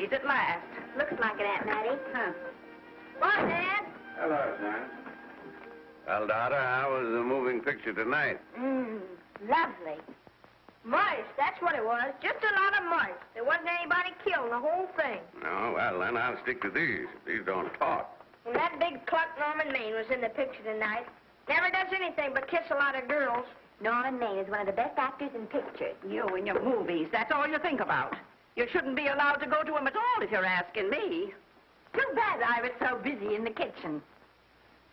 movies at last. Looks like it, Aunt Mattie. Huh. Bye, Dad. Hello, son. Well, daughter, how was the moving picture tonight? Lovely. Mice, that's what it was. Just a lot of mice. There wasn't anybody killed in the whole thing. No, well, then I'll stick to these. These don't talk. And that big cluck Norman Maine was in the picture tonight. Never does anything but kiss a lot of girls. Norman Maine is one of the best actors in pictures. You and your movies, that's all you think about. You shouldn't be allowed to go to them at all if you're asking me. Too bad I was so busy in the kitchen.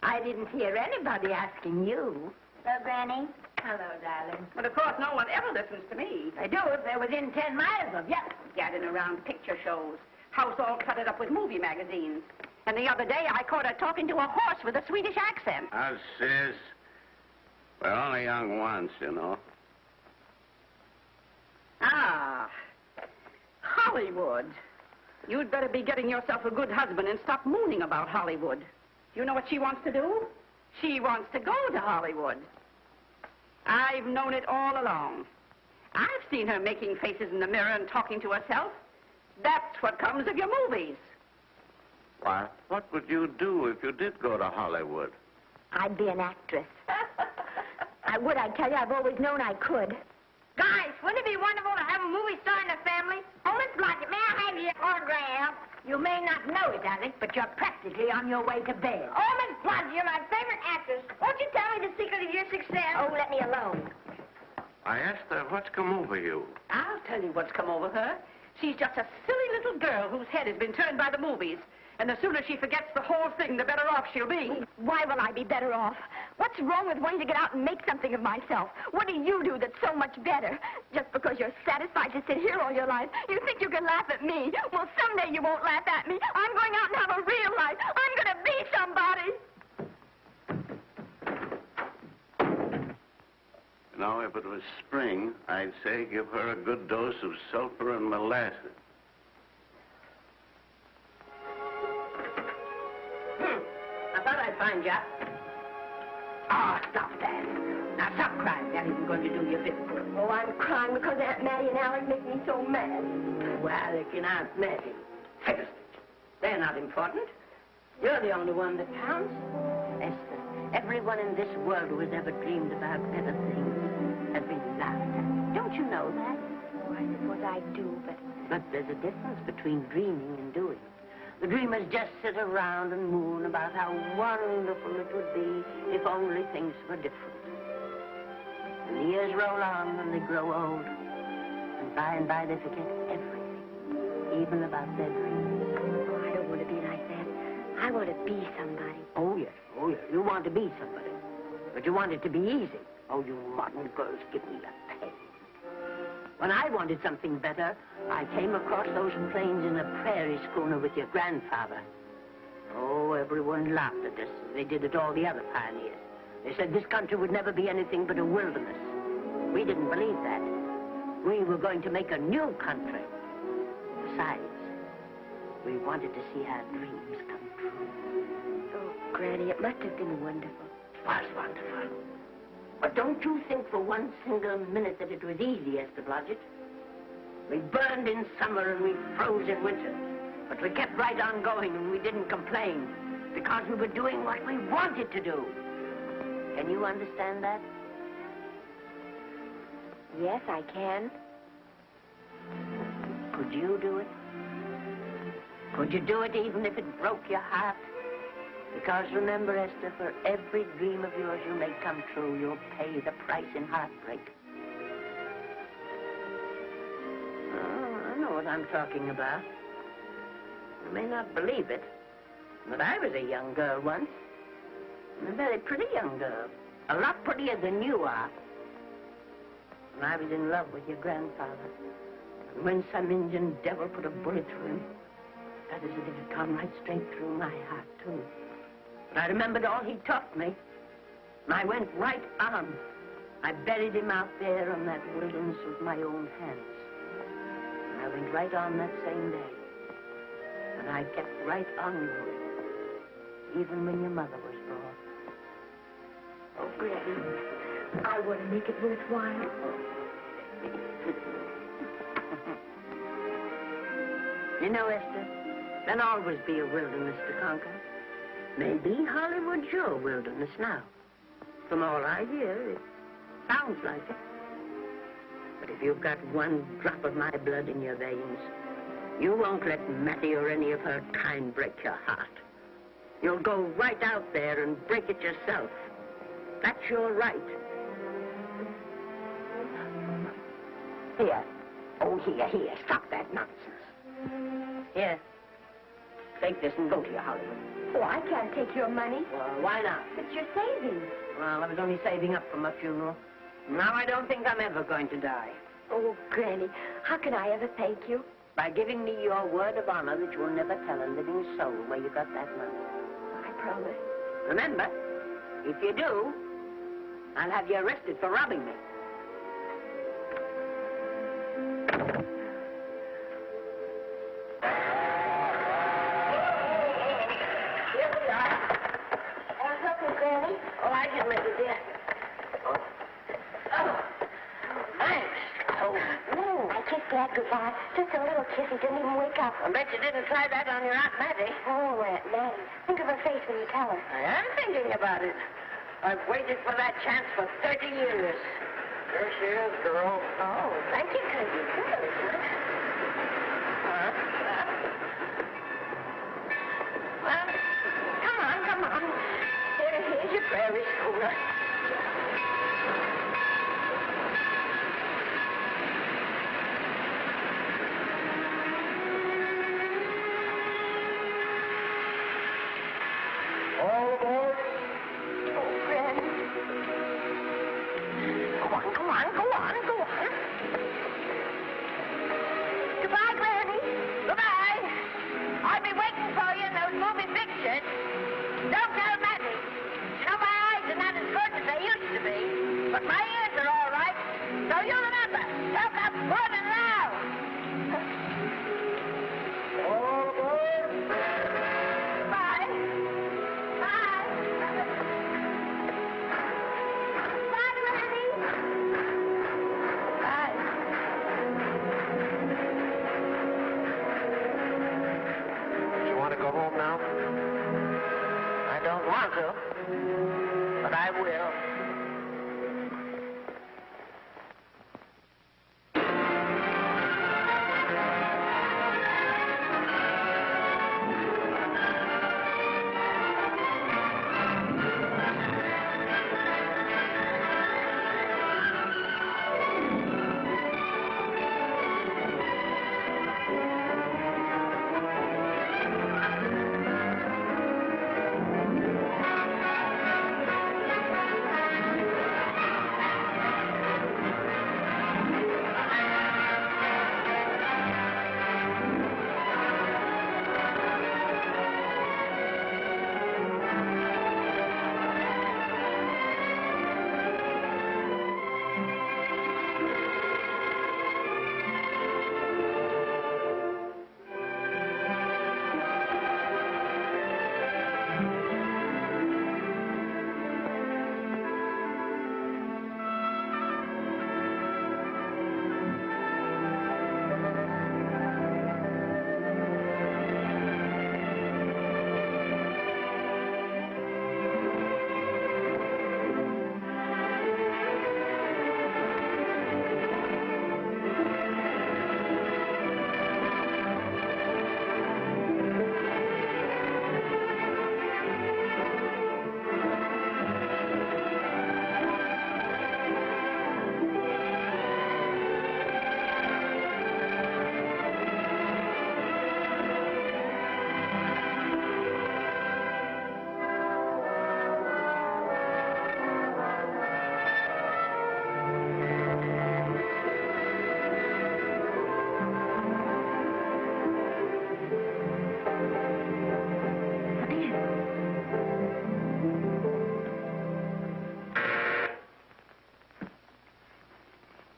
I didn't hear anybody asking you. Hello, Granny. Hello, darling. But of course, no one ever listens to me. They do if they're within 10 miles of you. Gadding around picture shows. House all cluttered up with movie magazines. And the other day, I caught her talking to a horse with a Swedish accent. Now, sis, we're only young once, you know. Ah, Hollywood. You'd better be getting yourself a good husband and stop mooning about Hollywood. You know what she wants to do? She wants to go to Hollywood. I've known it all along. I've seen her making faces in the mirror and talking to herself. That's what comes of your movies. Why, what would you do if you did go to Hollywood? I'd be an actress. I would, I tell you. I've always known I could. Guys, wouldn't it be wonderful to have a movie star in the family? Oh, Miss Blodgett, may I have your autograph? You may not know it, Alec, but you're practically on your way to bed. Oh, Miss Blodgett, you're my favorite actress. Won't you tell me the secret of your success? Oh, let me alone. I asked her, what's come over you? I'll tell you what's come over her. She's just a silly little girl whose head has been turned by the movies. And the sooner she forgets the whole thing, the better off she'll be. Why will I be better off? What's wrong with wanting to get out and make something of myself? What do you do that's so much better? Just because you're satisfied to sit here all your life, you think you can laugh at me. Well, someday you won't laugh at me. I'm going out and have a real life. I'm going to be somebody. You know, if it was spring, I'd say give her a good dose of sulfur and molasses. I thought I'd find you. Oh, stop that. Now, stop crying. That isn't going to do you a bit of good. Oh, I'm crying because Aunt Mattie and Alec make me so mad. Oh, Alec and Aunt Mattie. Fiddlesticks. They're not important. You're the only one that counts. Esther, everyone in this world who has ever dreamed about better things has been laughed at. Don't you know that? Well, I suppose I do, but... But there's a difference between dreaming and doing. The dreamers just sit around and moon about how wonderful it would be if only things were different. And the years roll on and they grow old. And by they forget everything, even about their dreams. Oh, I don't want to be like that. I want to be somebody. Oh, yes. Oh, yes. You want to be somebody. But you want it to be easy. Oh, you modern girls, give me a pen. When I wanted something better, I came across those plains in a prairie schooner with your grandfather. Oh, everyone laughed at us. They did at all the other pioneers. They said this country would never be anything but a wilderness. We didn't believe that. We were going to make a new country. Besides, we wanted to see our dreams come true. Oh, Granny, it must have been wonderful. It was wonderful. But don't you think for one single minute that it was easy, Esther Blodgett. We burned in summer and we froze in winter. But we kept right on going and we didn't complain because we were doing what we wanted to do. Can you understand that? Yes, I can. Could you do it? Could you do it even if it broke your heart? Because remember, Esther, for every dream of yours you make come true, you'll pay the price in heartbreak. Oh, I know what I'm talking about. You may not believe it, but I was a young girl once. And a very pretty young girl. A lot prettier than you are. And I was in love with your grandfather. And when some Indian devil put a bullet through him, that is as if it had gone right straight through my heart, too. But I remembered all he taught me. And I went right on. I buried him out there on that wilderness with my own hands. And I went right on that same day. And I kept right on going. Even when your mother was born. Oh, Granny, I want to make it worthwhile. You know, Esther, there'll always be a wilderness to conquer. Maybe Hollywood's your wilderness now. From all I hear, it sounds like it. But if you've got one drop of my blood in your veins, you won't let Mattie or any of her kind break your heart. You'll go right out there and break it yourself. That's your right. Here. Oh, here. Stop that nonsense. Here. Take this and go to your Hollywood. Oh, I can't take your money. Well, why not? It's your savings. Well, I was only saving up for my funeral. Now I don't think I'm ever going to die. Oh, Granny, how can I ever thank you? By giving me your word of honor that you'll never tell a living soul where you got that money. I promise. Remember, if you do, I'll have you arrested for robbing me. Here we are. Help me, Granny. Oh, I can make it, dear. Oh, thanks. No, I kissed Dad goodbye. Just a little kiss. He didn't even wake up. I bet you didn't try that on your Aunt Mattie. Oh, Aunt Mattie. Think of her face when you tell her. I am thinking about it. I've waited for that chance for 30 years. There she is, girl. Oh, thank you, cousin. Well, come on. Here's your prairie schooner. All aboard. Oh, Granny. Go on. Goodbye, Granny. Goodbye. I'll be waiting for you in those movie pictures. Don't tell Mattie. You know, my eyes are not as good as they used to be, but my ears are all right. So you remember, talk up good and loud. All aboard. Bye. Bye. Bye, Granny. Bye. You want to go home now? I don't want to, but I will.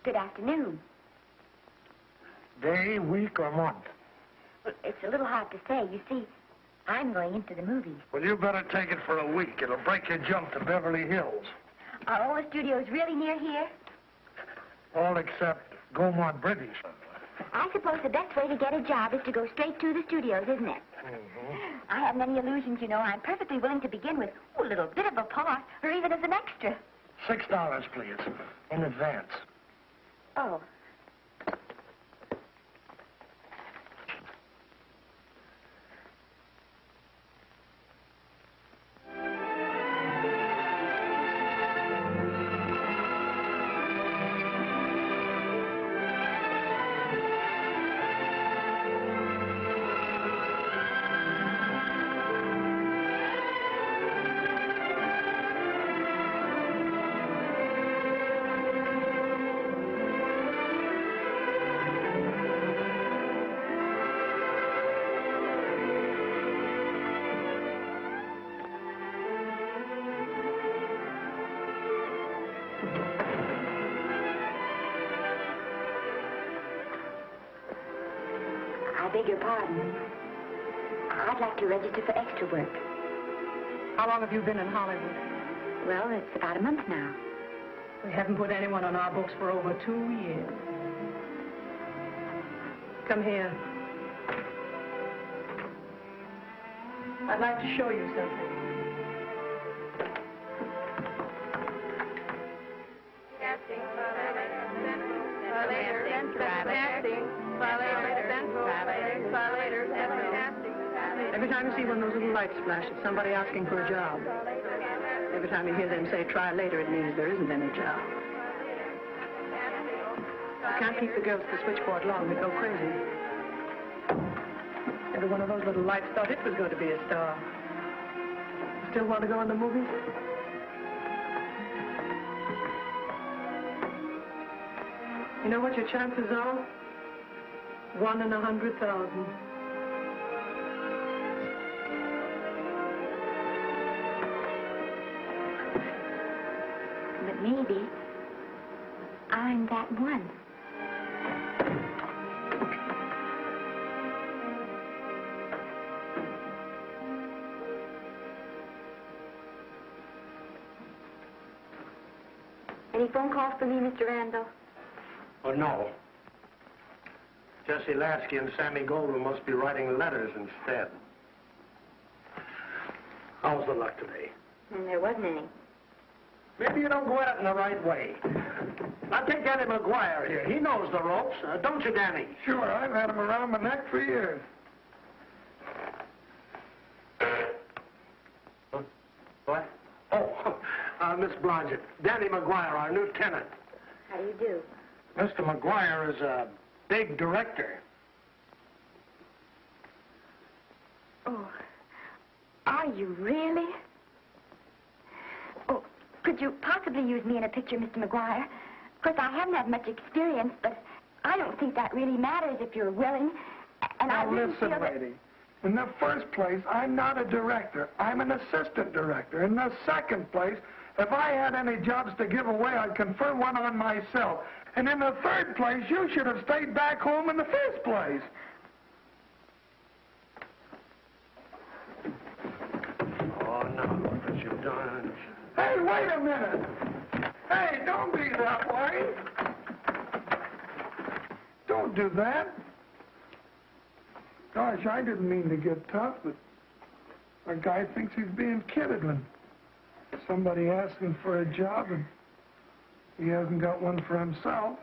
Good afternoon. Day, week, or month? Well, it's a little hard to say. You see, I'm going into the movies. Well, you better take it for a week. It'll break your jump to Beverly Hills. Are all the studios really near here? All except Gaumont British. I suppose the best way to get a job is to go straight to the studios, isn't it? Mm-hmm. I haven't any illusions, you know. I'm perfectly willing to begin with a little bit of a part, or even as an extra. $6, please, in advance. Oh. I beg your pardon. I'd like to register for extra work. How long have you been in Hollywood? Well, it's about a month now. We haven't put anyone on our books for over 2 years. Come here. I'd like to show you something. Every time you see one of those little lights flash, it's somebody asking for a job. Every time you hear them say, try later, it means there isn't any job. You can't keep the girls at the switchboard long. They go crazy. Every one of those little lights thought it was going to be a star. Still want to go in the movies? You know what your chances are? 1 in 100,000. But maybe I'm that one. Any phone calls for me, Mr. Randall? Oh, no. Jesse Lasky and Sammy Goldwyn must be writing letters instead. How's the luck today? There wasn't any. Maybe you don't go at it in the right way. Now take Danny McGuire here. He knows the ropes. Don't you, Danny? Sure, I've had him around my neck for years. What? Oh, Miss Blodgett. Danny McGuire, our new tenant. How do you do? Mr. McGuire is a big director. Oh, are you really? Oh, could you possibly use me in a picture, Mr. McGuire? Of course, I haven't had much experience, but I don't think that really matters if you're willing. And Now I really listen, feel that... lady. In the first place, I'm not a director. I'm an assistant director. In the second place, if I had any jobs to give away, I'd confer one on myself. And in the third place, you should have stayed back home in the first place. Oh, no, look what you've done. Hey, wait a minute. Hey, don't be that way. Don't do that. Gosh, I didn't mean to get tough, but a guy thinks he's being kidded when somebody asks him for a job and he hasn't got one for himself.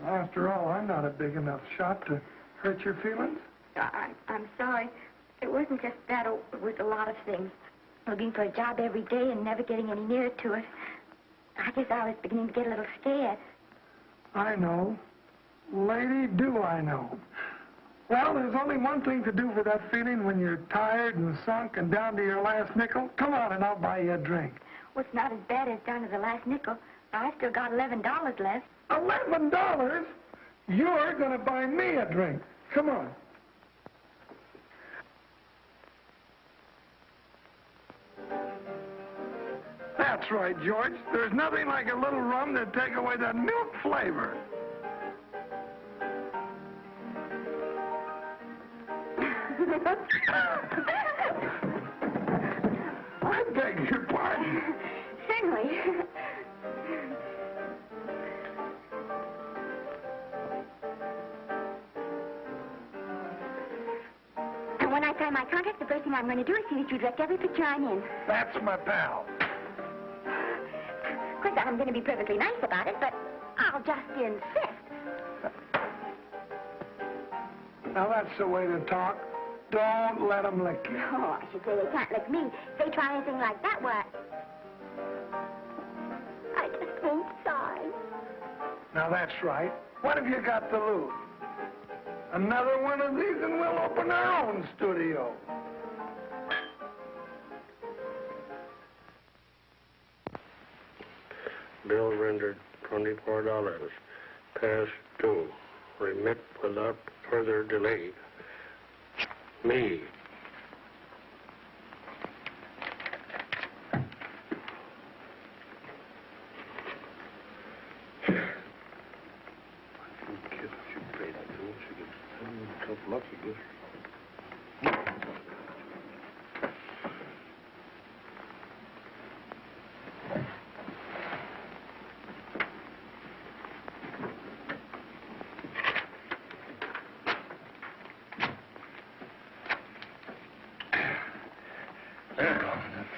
After all, I'm not a big enough shot to hurt your feelings. I'm sorry. It wasn't just that. It was a lot of things. Looking for a job every day and never getting any nearer to it. I guess I was beginning to get a little scared. I know. Lady, do I know. Well, there's only one thing to do for that feeling when you're tired and sunk and down to your last nickel. Come on and I'll buy you a drink. Well, it's not as bad as down to the last nickel. I've still got $11 left. $11? You're going to buy me a drink. Come on. That's right, George. There's nothing like a little rum to take away that milk flavor. I beg your pardon. Certainly. what I'm going to do is see that you direct every picture I'm in. That's my pal. Of course, I'm going to be perfectly nice about it, but I'll just insist. Now, that's the way to talk. Don't let them lick you. Oh, I should say they can't lick me. If they try anything like that, what? I just won't sigh. Now, that's right. What have you got to lose? Another one of these and we'll open our own studio. Bill rendered $24. Past due. Remit without further delay. Me.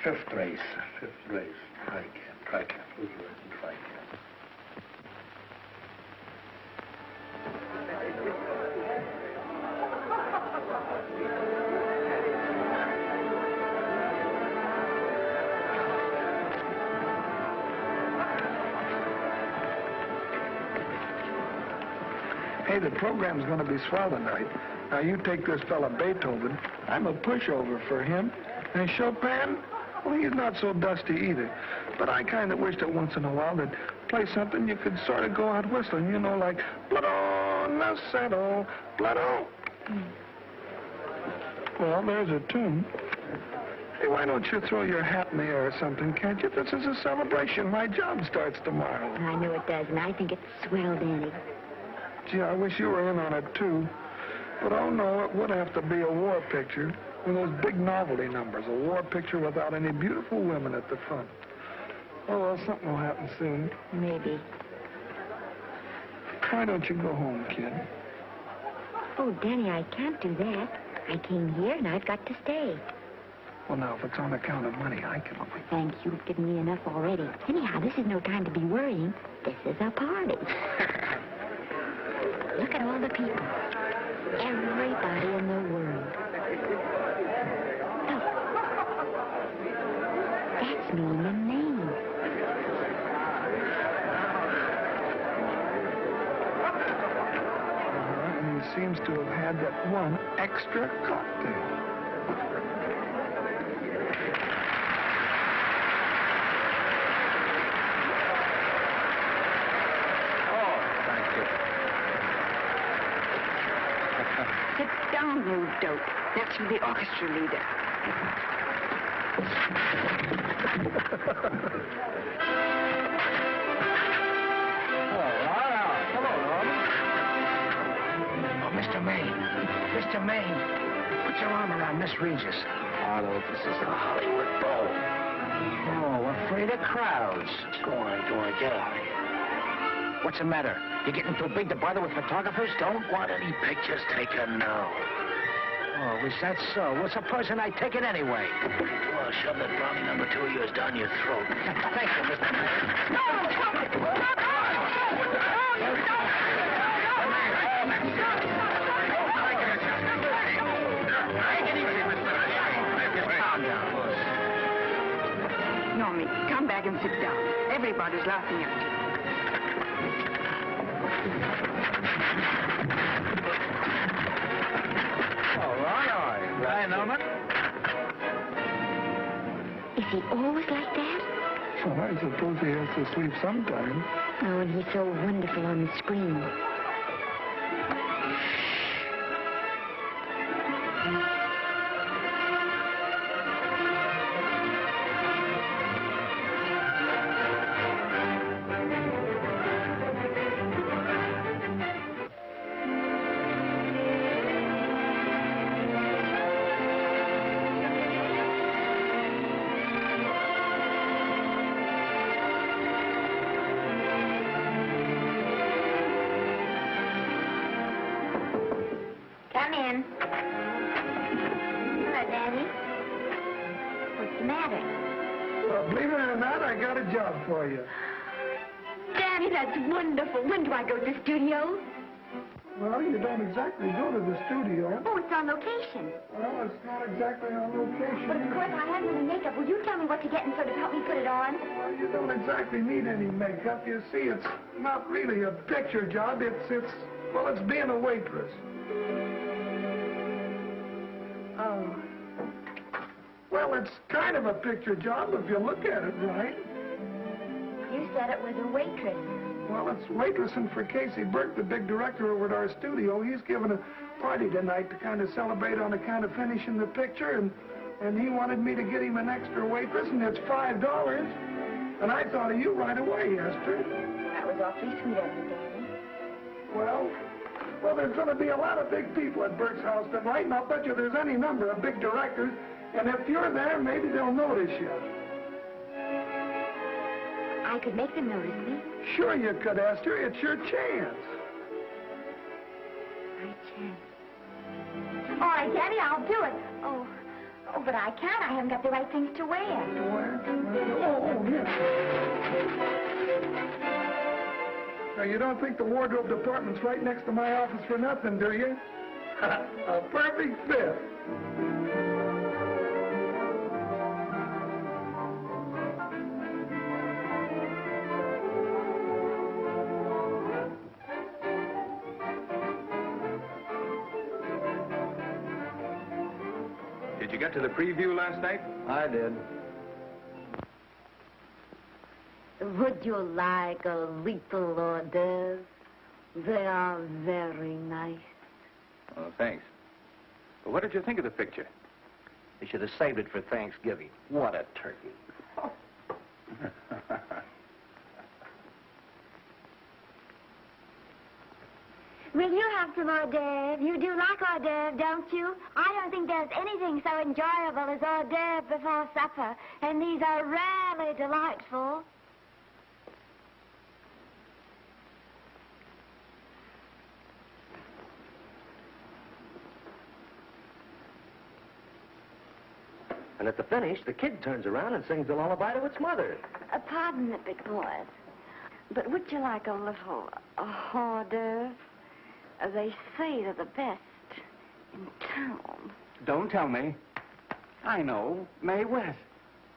Fifth race. Try cap. Hey, the program's going to be swell tonight. Now, you take this fella Beethoven. I'm a pushover for him. And Chopin, well, he's not so dusty either. But I kind of wish that once in a while they'd play something you could sort of go out whistling, you know, like Blood on the Saddle, Blood on. Well, there's a tune. Hey, why don't you throw your hat in the air or something, can't you? This is a celebration. My job starts tomorrow. I know it does, and I think it's swell, Danny. Gee, I wish you were in on it, too. But, oh, no, it would have to be a war picture. One of those big novelty numbers, a war picture without any beautiful women at the front. Oh, well, something will happen soon. Maybe. Why don't you go home, kid? Oh, Danny, I can't do that. I came here, and I've got to stay. Well, now, if it's on account of money, I can... Thank you. You've given me enough already. Anyhow, this is no time to be worrying. This is a party. Look at all the people. Everybody in the world. Oh. That's Norman Maine. And he seems to have had that one extra cocktail. Sit down, you dope. That's the orchestra leader. Hello, Norman. Oh, Mr. Maine. Mr. Maine, put your arm around Miss Regis. Arnold, this is a Hollywood bowl. Oh, afraid of crowds. Go on, get out of here. What's the matter? You getting too big to bother with photographers? Don't want any pictures taken now. Oh, is that so? What's the person I take it anyway? Well, shove that brownie number 2 of yours down your throat. Thank you, Mr. Maine. Normie, come back and sit down. Everybody's laughing at you. All right. Hi, Norman. Is he always like that? Well, I suppose he has to sleep sometime. Oh, and he's so wonderful on the screen. the matter? Well, believe it or not, I got a job for you. Daddy, that's wonderful. When do I go to the studio? Well, you don't exactly go to the studio. Oh, it's on location. Well, it's not exactly on location. But of course, I have any makeup. Will you tell me what to get and sort of help me put it on? Well, you don't exactly need any makeup. You see, it's not really a picture job. It's being a waitress. Oh. Well, it's kind of a picture job if you look at it right. You said it was a waitress. Well, it's waitressing for Casey Burke, the big director over at our studio. He's giving a party tonight to kind of celebrate on account of finishing the picture, and he wanted me to get him an extra waitress, and it's $5. And I thought of you right away, Esther. That was awfully sweet of you, Daddy. Well, there's going to be a lot of big people at Burke's house tonight, and I'll bet you there's any number of big directors, and if you're there, maybe they'll notice you. I could make them notice me. Sure you could, Esther. It's your chance. My chance. All right, Daddy, I'll do it. Oh, but I can't. I haven't got the right things to wear. Oh, yeah. Now, you don't think the wardrobe department's right next to my office for nothing, do you? A perfect fit. Did you get to the preview last night? I did. Would you like a little hors d'oeuvre? They are very nice. Oh, thanks. Well, what did you think of the picture? They should have saved it for Thanksgiving. What a turkey. Will you have some hors d'oeuvre? You do like hors d'oeuvre, don't you? I don't think there's anything so enjoyable as hors d'oeuvre before supper, and these are rarely delightful. And at the finish, the kid turns around and sings a lullaby to its mother. Pardon the big boys, but would you like a little hors d'oeuvre? They say they're the best in town. Don't tell me. I know. Mae West.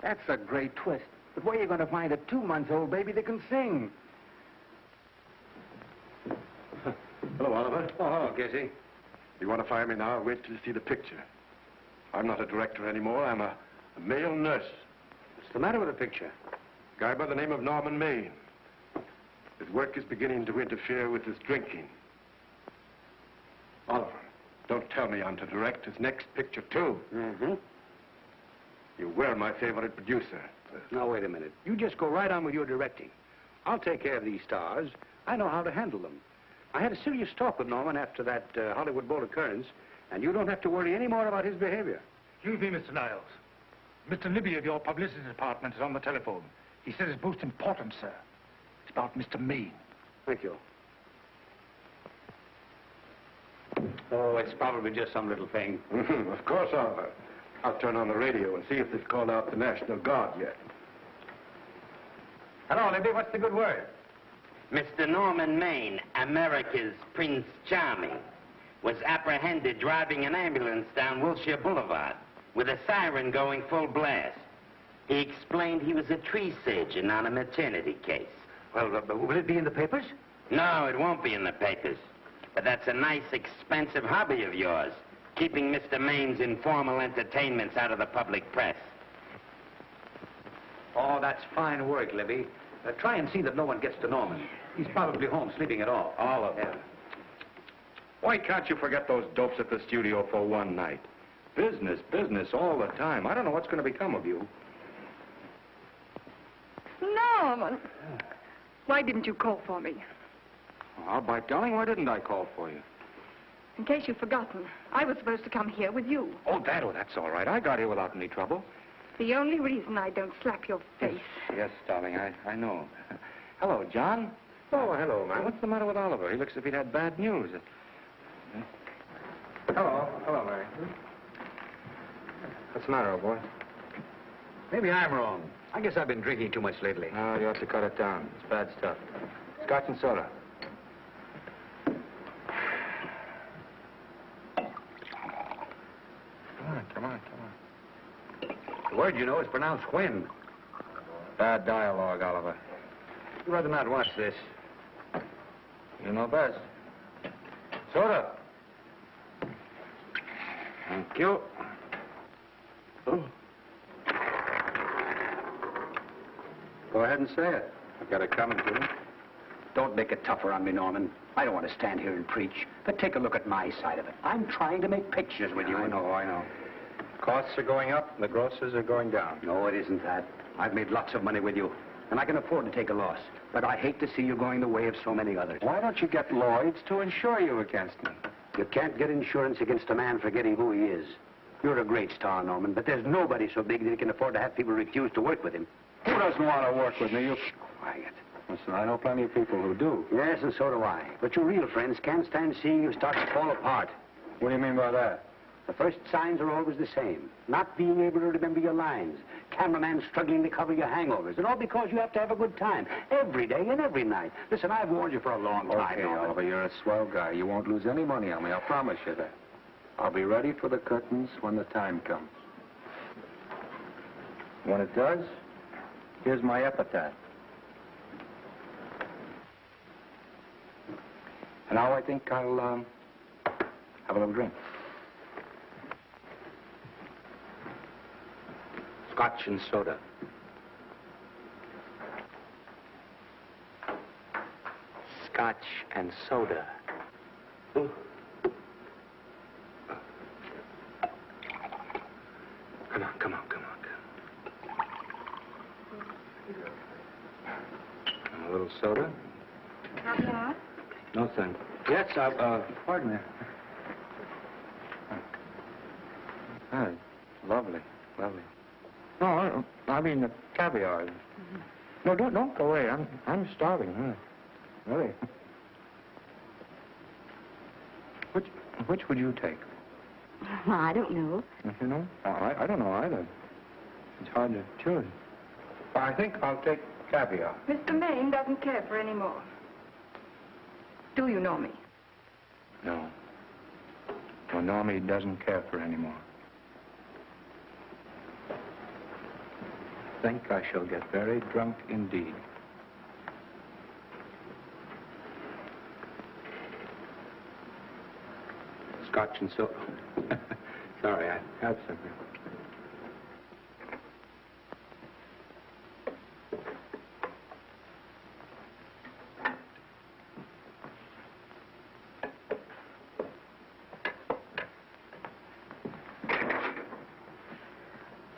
That's a great twist. But where are you going to find a 2-month-old baby that can sing? Hello, Oliver. Oh, hello, Casey. You want to fire me now? Wait till you see the picture. I'm not a director anymore. I'm a male nurse. What's the matter with the picture? A guy by the name of Norman Maine. His work is beginning to interfere with his drinking. Oliver, don't tell me I'm to direct his next picture, too. Mm-hmm. You were my favorite producer. Now, wait a minute. You just go right on with your directing. I'll take care of these stars. I know how to handle them. I had a serious talk with Norman after that Hollywood Bowl occurrence, and you don't have to worry any more about his behavior. Excuse me, Mr. Niles. Mr. Libby of your publicity department is on the telephone. He says it's most important, sir. It's about Mr. Maine. Thank you. Oh, it's probably just some little thing. Of course, Oliver. I'll turn on the radio and see if they've called out the National Guard yet. Hello, Libby. What's the good word? Mr. Norman Maine, America's Prince Charming, was apprehended driving an ambulance down Wilshire Boulevard with a siren going full blast. He explained he was a tree surgeon on a maternity case. Well, will it be in the papers? No, it won't be in the papers. But that's a nice, expensive hobby of yours, keeping Mr. Maine's informal entertainments out of the public press. Oh, that's fine work, Libby. Try and see that no one gets to Norman. He's probably home sleeping it off. Oliver. Why can't you forget those dopes at the studio for one night? Business, business all the time. I don't know what's going to become of you. Norman, why didn't you call for me? Oh, by darling, why didn't I call for you? In case you've forgotten, I was supposed to come here with you. Oh, that's all right. I got here without any trouble. The only reason I don't slap your face. Yes, darling, I know. Hello, John. Oh, hello, man. What's the matter with Oliver? He looks as if he'd had bad news. Hello, Mary. What's the matter, old boy? Maybe I'm wrong. I guess I've been drinking too much lately. Oh, you have to cut it down. It's bad stuff. Scotch and soda. Come on. The word, you know, is pronounced when. Bad dialogue, Oliver. I'd rather not watch this. You know best. Soda. Thank you. Oh. Go ahead and say it. I've got it coming to me. Don't make it tougher on me, Norman. I don't want to stand here and preach, but take a look at my side of it. I'm trying to make pictures with you. I know. Costs are going up, and the grosses are going down. No, it isn't that. I've made lots of money with you, and I can afford to take a loss. But I hate to see you going the way of so many others. Why don't you get Lloyd's to insure you against me? You can't get insurance against a man forgetting who he is. You're a great star, Norman, but there's nobody so big that he can afford to have people refuse to work with him. Who doesn't want to work with me? You... Quiet. Listen, I know plenty of people who do. Yes, and so do I. But your real friends can't stand seeing you start to fall apart. What do you mean by that? The first signs are always the same. Not being able to remember your lines. Cameraman struggling to cover your hangovers. And all because you have to have a good time. Every day and every night. Listen, I've warned you for a long time. Okay, Oliver, you're a swell guy. You won't lose any money on me. I'll promise you that. I'll be ready for the curtains when the time comes. When it does, here's my epitaph. And now I think I'll, have a little drink. Scotch and soda. Scotch and soda. Ooh. Come on. A little soda? Caviar? No, thanks. Yes, pardon me. Ah, lovely. No, I mean the caviar. Mm-hmm. No, don't go away. I'm starving. Really. Which would you take? I don't know. You know? I don't know either. It's hard to choose. I think I'll take caviar. Mr. Maine doesn't care for any more. Do you know me? No. Well, Normie doesn't care for any more. I think I shall get very drunk indeed. Scotch and soda. Sorry, I have something.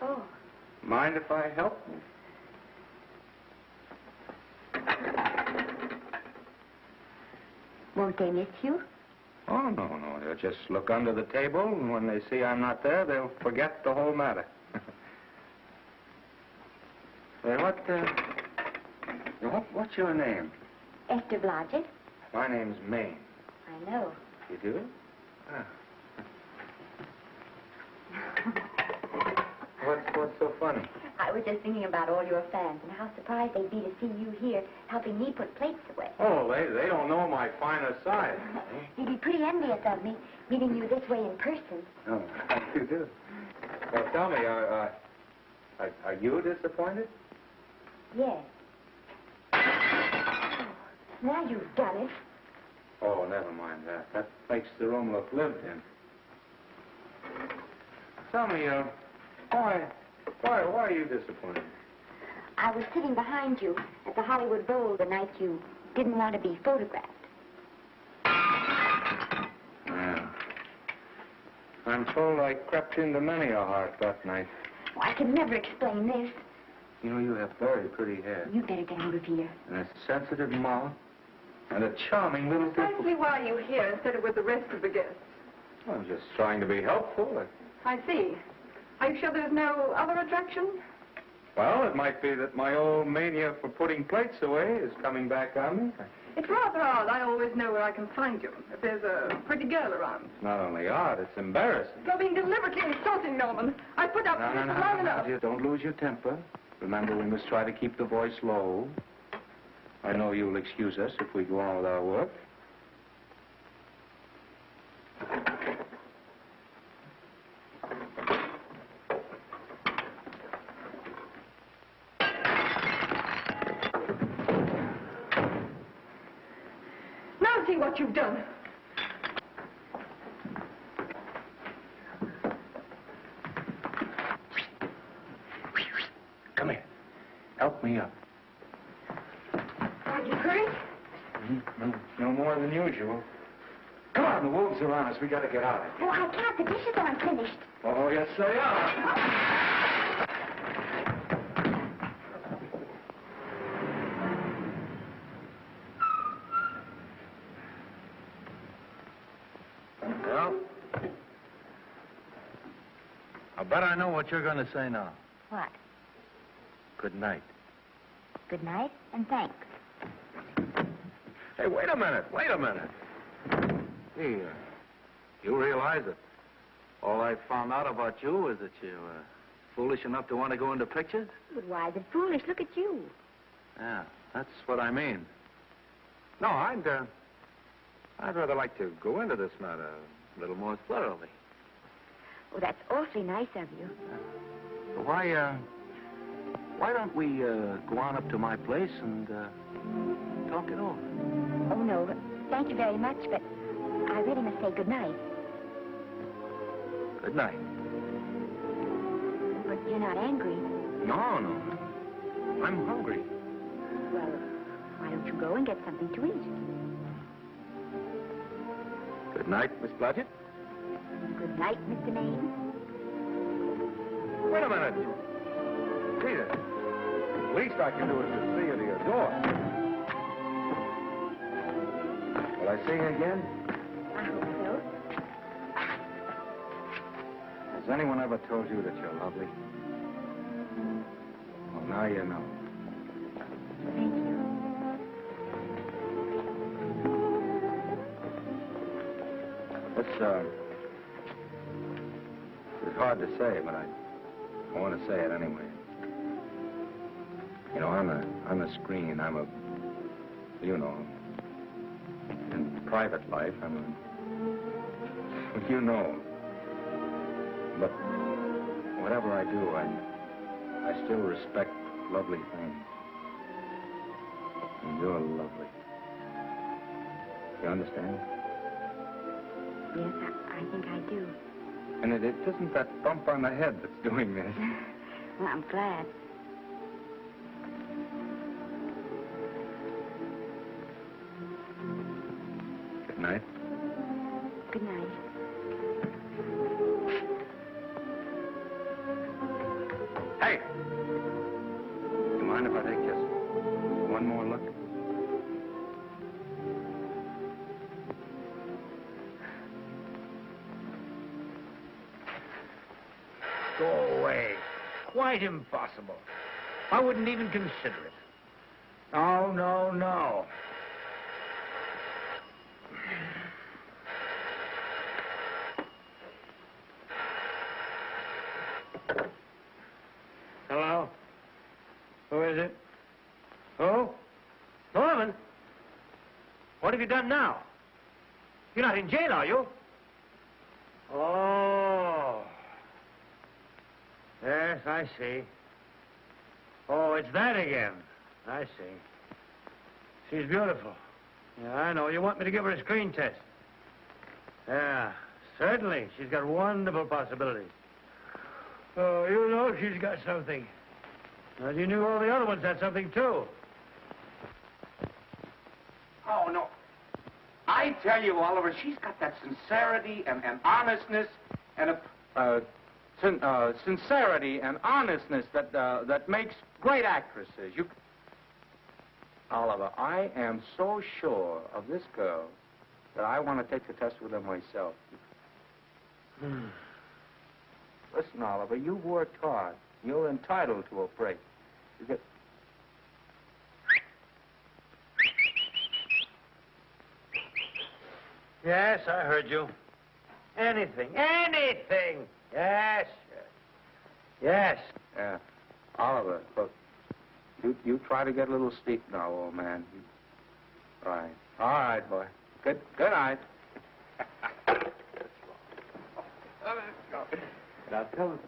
Oh. Mind if I help? Won't they miss you? Oh, no. They'll just look under the table, and when they see I'm not there, they'll forget the whole matter. Hey, what's your name? Esther Blodgett. My name's Maine. I know. You do? Ah. What's so funny? I was just thinking about all your fans and how surprised they'd be to see you here helping me put plates away. Oh, they don't know my finer side. They'd be pretty envious of me, meeting you this way in person. Oh, you do? Well, tell me, are you disappointed? Yes. Now you've done it. Oh, never mind that. That makes the room look lived in. Tell me, why are you disappointed? I was sitting behind you at the Hollywood Bowl the night you didn't want to be photographed. Yeah. I'm told I crept into many a heart that night. Oh, I can never explain this. You know, you have very pretty hair. You better get out of here. And a sensitive mouth. And a charming little... Precisely why are you here instead of with the rest of the guests? I'm just trying to be helpful. I see. Are you sure there's no other attraction? Well, it might be that my old mania for putting plates away is coming back on me. It's rather odd. I always know where I can find you if there's a pretty girl around. It's not only odd, it's embarrassing. You're being deliberately insulting, Norman. I put up with this for long enough. Dear, don't lose your temper. Remember, we must try to keep the voice low. I know you'll excuse us if we go on with our work. Now see what you've done. Come here. Help me up. Are you hurt? No more than usual. Come on, the wolves are on us. We got to get out of here. Oh, I can't. The dishes aren't finished. Oh, yes, they are. Well, I bet I know what you're going to say now. What? Good night. Good night, and thanks. Hey, wait a minute. Hey, you realize that all I found out about you is that you're foolish enough to want to go into pictures? But why is it foolish? Look at you. Yeah, that's what I mean. No, I'd rather like to go into this matter a little more thoroughly. Oh, that's awfully nice of you. Why don't we go on up to my place and talk it over? Oh, no. Thank you very much, but I really must say good night. Good night. But you're not angry. No. I'm hungry. Well, why don't you go and get something to eat? Good night, Miss Blodgett. Good night, Mr. Maine. Wait a minute. Peter, the least I can do is to see you to your door. Will I see you again? I hope so. Has anyone ever told you that you're lovely? Well, now you know. Thank you. It's hard to say, but I want to say it anyway. You know, on the screen, I'm a, you know, in private life, I'm a, you know. But whatever I do, I still respect lovely things. And you're lovely. You understand? Yes, I think I do. And it isn't that bump on the head that's doing this. Well, I'm glad. Good night. Good night. Hey! You mind if I take just one more look? Go away. Quite impossible. I wouldn't even consider it. No. Hello? Who is it? Who? Norman? What have you done now? You're not in jail, are you? Oh. Yes, I see. Oh, it's that again. I see. She's beautiful. Yeah, I know. You want me to give her a screen test? Yeah, certainly. She's got wonderful possibilities. Oh, you know she's got something. Well, you knew all the other ones had something, too. Oh, no. I tell you, Oliver, she's got that sincerity and honestness and sincerity and honestness that makes great actresses. Oliver, I am so sure of this girl that I want to take the test with her myself. Listen, Oliver, you've worked hard. You're entitled to a break. You get... Yes, I heard you. Anything. Yes. Yes. Yeah. Oliver, look, you try to get a little sleep now, old man. Right. All right, boy. Good night. Now tell us.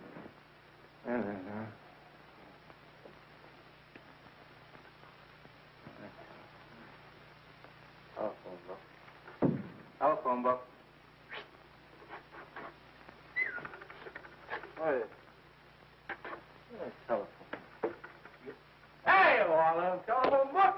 Telephone book. What is it? Telephone. Hey, Olive, telephone book.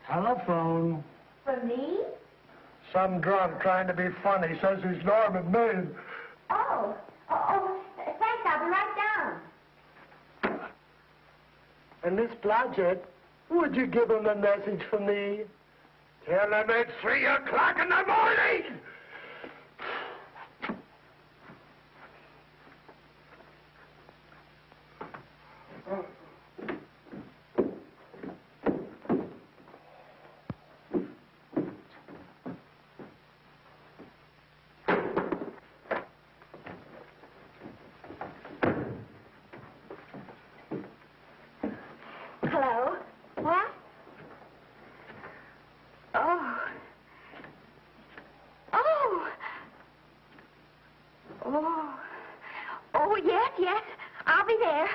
Telephone. For me? Some drunk trying to be funny says he's Norman Maine. Oh, thanks. I'll be right down. And Miss Blodgett, would you give him a message for me? Tell him it's 3 o'clock in the morning! Hello? What? Oh. Oh, yes. I'll be there.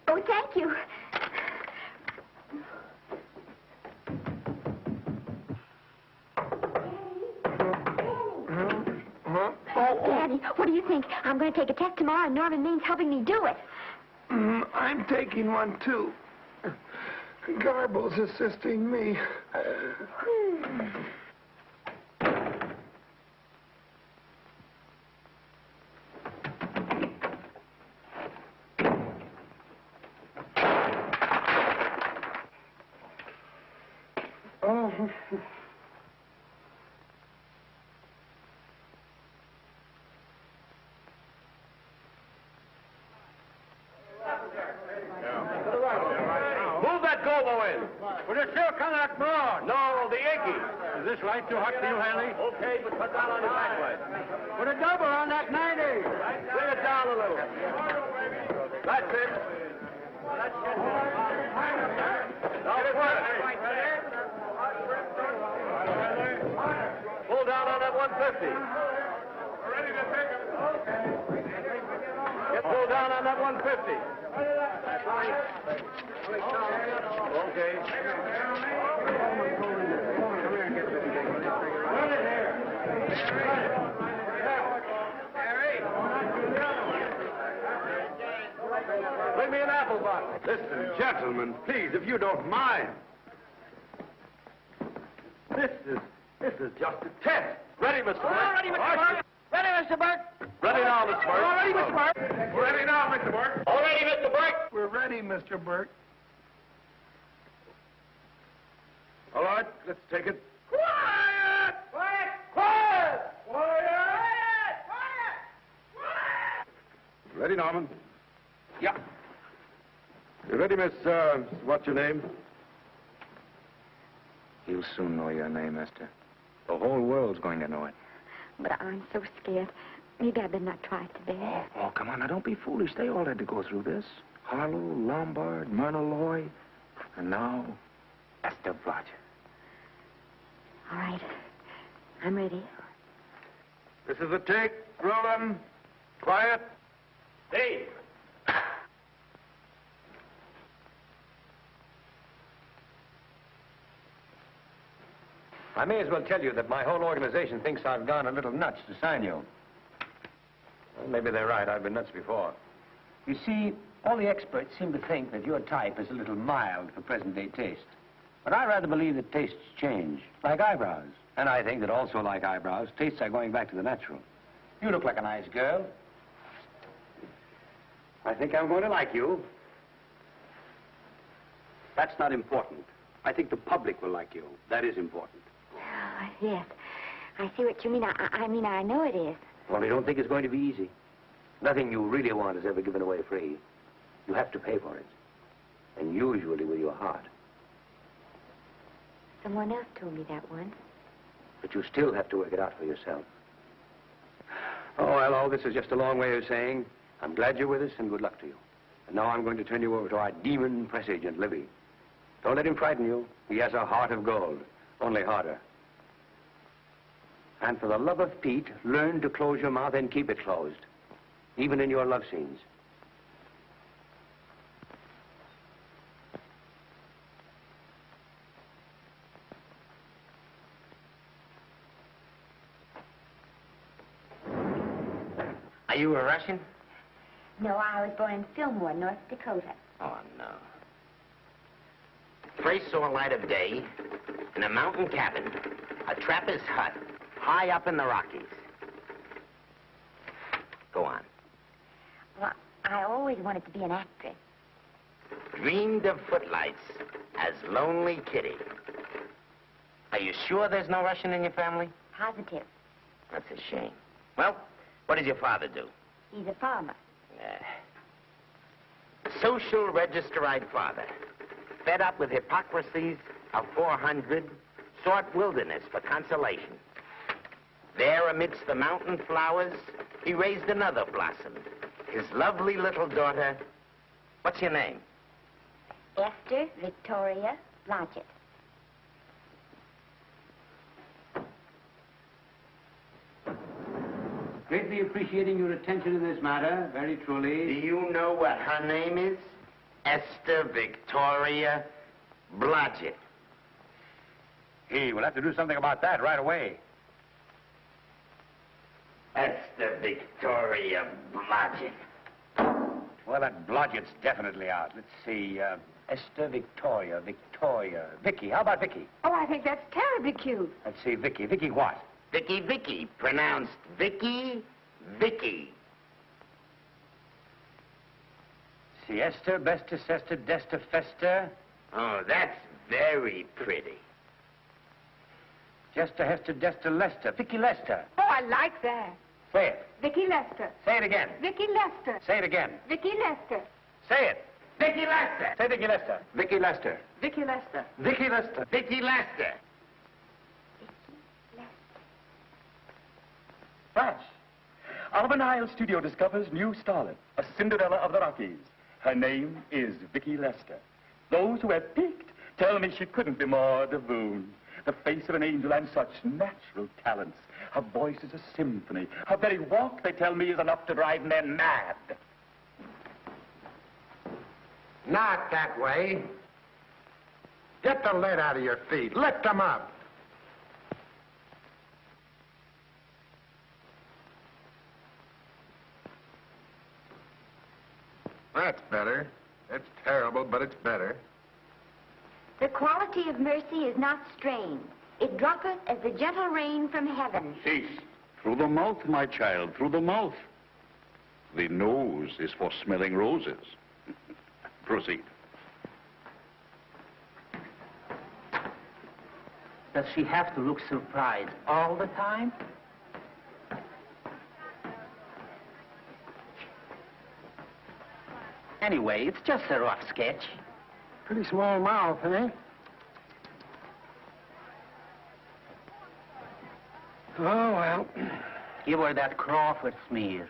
Oh, thank you. Daddy, what do you think? I'm going to take a test tomorrow, and Norman Maine's helping me do it. I'm taking one, too. Garble's assisting me. Move that gobo in. With a silk on that broad. No, the Yankee. Is this light too hot for you, Hanley? Okay, but cut down on the backlight. Put a double on that 90. Bring it down a little. That's it. Now pull down on that 150. Ready to take it. Get pulled down on that 150. Okay. Bring me an apple box. Listen, gentlemen, please, if you don't mind. This is just a test. Ready, Mr. Burke? All ready, Mr. Burke. Ready, Mr. Burke. Ready now, Mr. Burke. All ready, Mr. Burke. We're ready now, Mr. Burke. All ready, Mr. Burke. We're ready, Mr. Burke. All right, let's take it. Quiet! Quiet! Quiet! Quiet! Ready, Norman? Yeah. You ready, Miss, what's your name? You'll soon know your name, Esther. The whole world's going to know it. But I'm so scared. Maybe I better not try it today. Oh, come on. Now, don't be foolish. They all had to go through this. Harlow, Lombard, Myrna Loy, and now Esther Blodgett. All right. I'm ready. This is a take. Rolling. Quiet. Hey! I may as well tell you that my whole organization thinks I've gone a little nuts to sign you. Well, maybe they're right. I've been nuts before. You see, all the experts seem to think that your type is a little mild for present-day taste. But I rather believe that tastes change, like eyebrows. And I think that also, like eyebrows, tastes are going back to the natural. You look like a nice girl. I think I'm going to like you. That's not important. I think the public will like you. That is important. Oh, yes. I see what you mean. I mean, I know it is. Well, I don't think it's going to be easy. Nothing you really want is ever given away free. You have to pay for it. And usually with your heart. Someone else told me that once. But you still have to work it out for yourself. Oh, well, all this is just a long way of saying, I'm glad you're with us and good luck to you. And now I'm going to turn you over to our demon press agent, Libby. Don't let him frighten you. He has a heart of gold, only harder. And for the love of Pete, learn to close your mouth and keep it closed, even in your love scenes. Are you a Russian? No, I was born in Fillmore, North Dakota. Oh, no. First saw light of day in a mountain cabin, a trapper's hut, high up in the Rockies. Go on. Well, I always wanted to be an actress. Dreamed of footlights as Lonely Kitty. Are you sure there's no Russian in your family? Positive. That's a shame. Well, what does your father do? He's a farmer. Social register-eyed father. Fed up with hypocrisies of 400, sought wilderness for consolation. There, amidst the mountain flowers, he raised another blossom. His lovely little daughter. What's your name? Esther Victoria Blodgett. Greatly appreciating your attention in this matter, very truly. Do you know what her name is? Esther Victoria Blodgett. Hey, we'll have to do something about that right away. Esther Victoria Blodgett. Well, that Blodgett's definitely out. Let's see, Esther Victoria, Vicky. How about Vicky? Oh, I think that's terribly cute. Let's see, Vicky. Vicky what? Vicky, pronounced Vicky. See, Esther, Bester, Sester, Dester, Fester. Oh, that's very pretty. Jester, Hester, Dester, Lester. Vicky Lester. Oh, I like that. Say it. Vicky Lester. Say it again. Vicky Lester. Say it again. Vicky Lester. Say it. Vicky Lester. Say Vicky Lester. Vicky Lester. Vicky Lester. Vicky Lester. Vicky Lester. Flash. Oliver Nile Studio discovers new starlet, a Cinderella of the Rockies. Her name is Vicky Lester. Those who have peeked tell me she couldn't be more divoon. The face of an angel and such natural talents. Her voice is a symphony. Her very walk, they tell me, is enough to drive men mad. Not that way. Get the lead out of your feet. Lift them up. That's better. It's terrible, but it's better. The quality of mercy is not strained. It droppeth as the gentle rain from heaven. Cease. Through the mouth, my child, through the mouth. The nose is for smelling roses. Proceed. Does she have to look surprised all the time? Anyway, it's just a rough sketch. Pretty small mouth, eh? Oh, well. Give her that Crawford smear.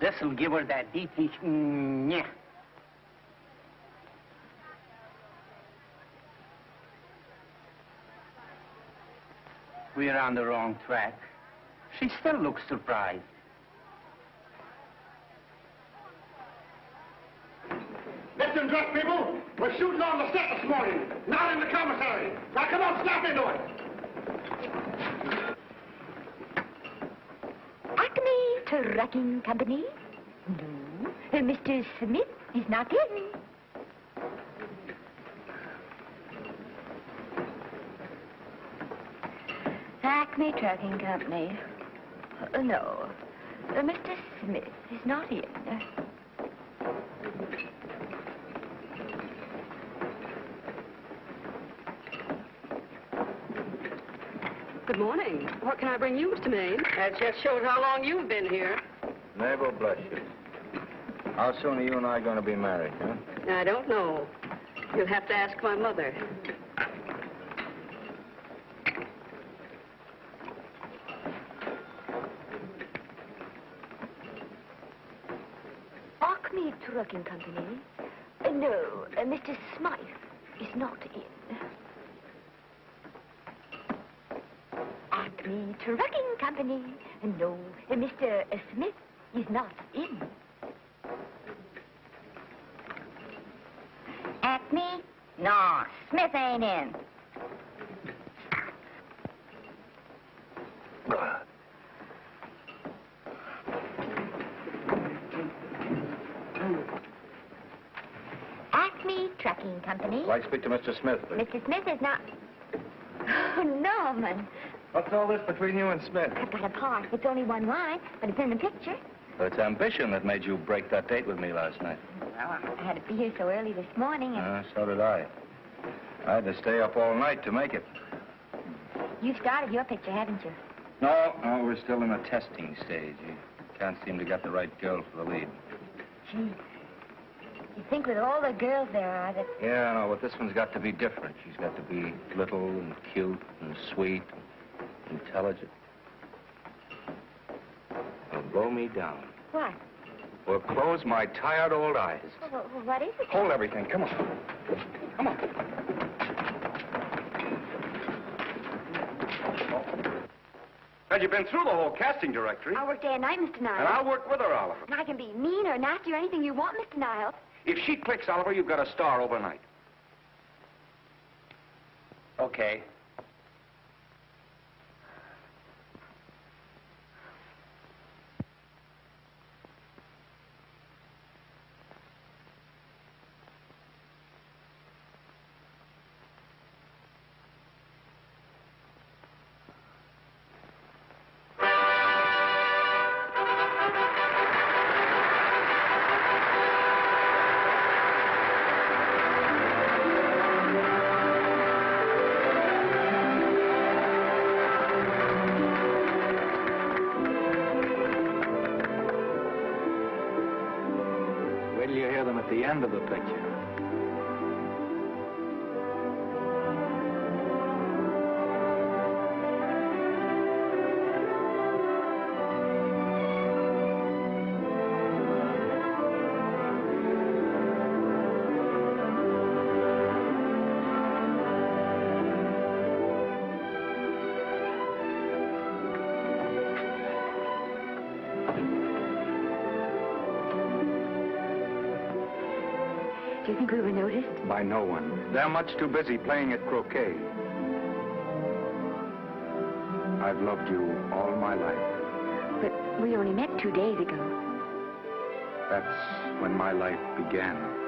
This'll give her that deeply... yeah. We're on the wrong track. She still looks surprised. Listen, dress people, we're shooting on the set this morning, not in the commissary. Now, come on, snap into it. Acme Trucking Company? No. Mr. Smith is not in. Acme Trucking Company. No. Mr. Smith is not in. Good morning. What can I bring you, Mr. Maine? That just shows how long you've been here. Mabel, bless you. How soon are you and I going to be married, huh? I don't know. You'll have to ask my mother. Acme Trucking Company? No, Mr. Smythe is not in. Acme Trucking Company? No, Mr. Smith is not in. Acme? No, Smith ain't in. Acme Trucking Company? I'd like to speak to Mr. Smith, please. Mr. Smith is not... Oh, Norman. What's all this between you and Smith? I've got a part. It's only one line, but it's in the picture. Well, it's ambition that made you break that date with me last night. Well, I had to be here so early this morning, and So did I. I had to stay up all night to make it. you've started your picture, haven't you? No, we're still in the testing stage. You can't seem to get the right girl for the lead. Gee, you'd think with all the girls there are that... Yeah, I know, but this one's got to be different. She's got to be little and cute and sweet and intelligent. It'll blow me down. What? Will close my tired old eyes. Well, what is it? Hold everything. Come on. Come on. Well, you've been through the whole casting directory. I'll work day and night, Mr. Niles. And I'll work with her, Oliver. And I can be mean or nasty or anything you want, Mr. Niles. If she clicks, Oliver, you've got a star overnight. Okay. Wait till you hear them at the end of the picture. Do you think we were noticed? By no one. They're much too busy playing at croquet. I've loved you all my life. But we only met 2 days ago. That's when my life began.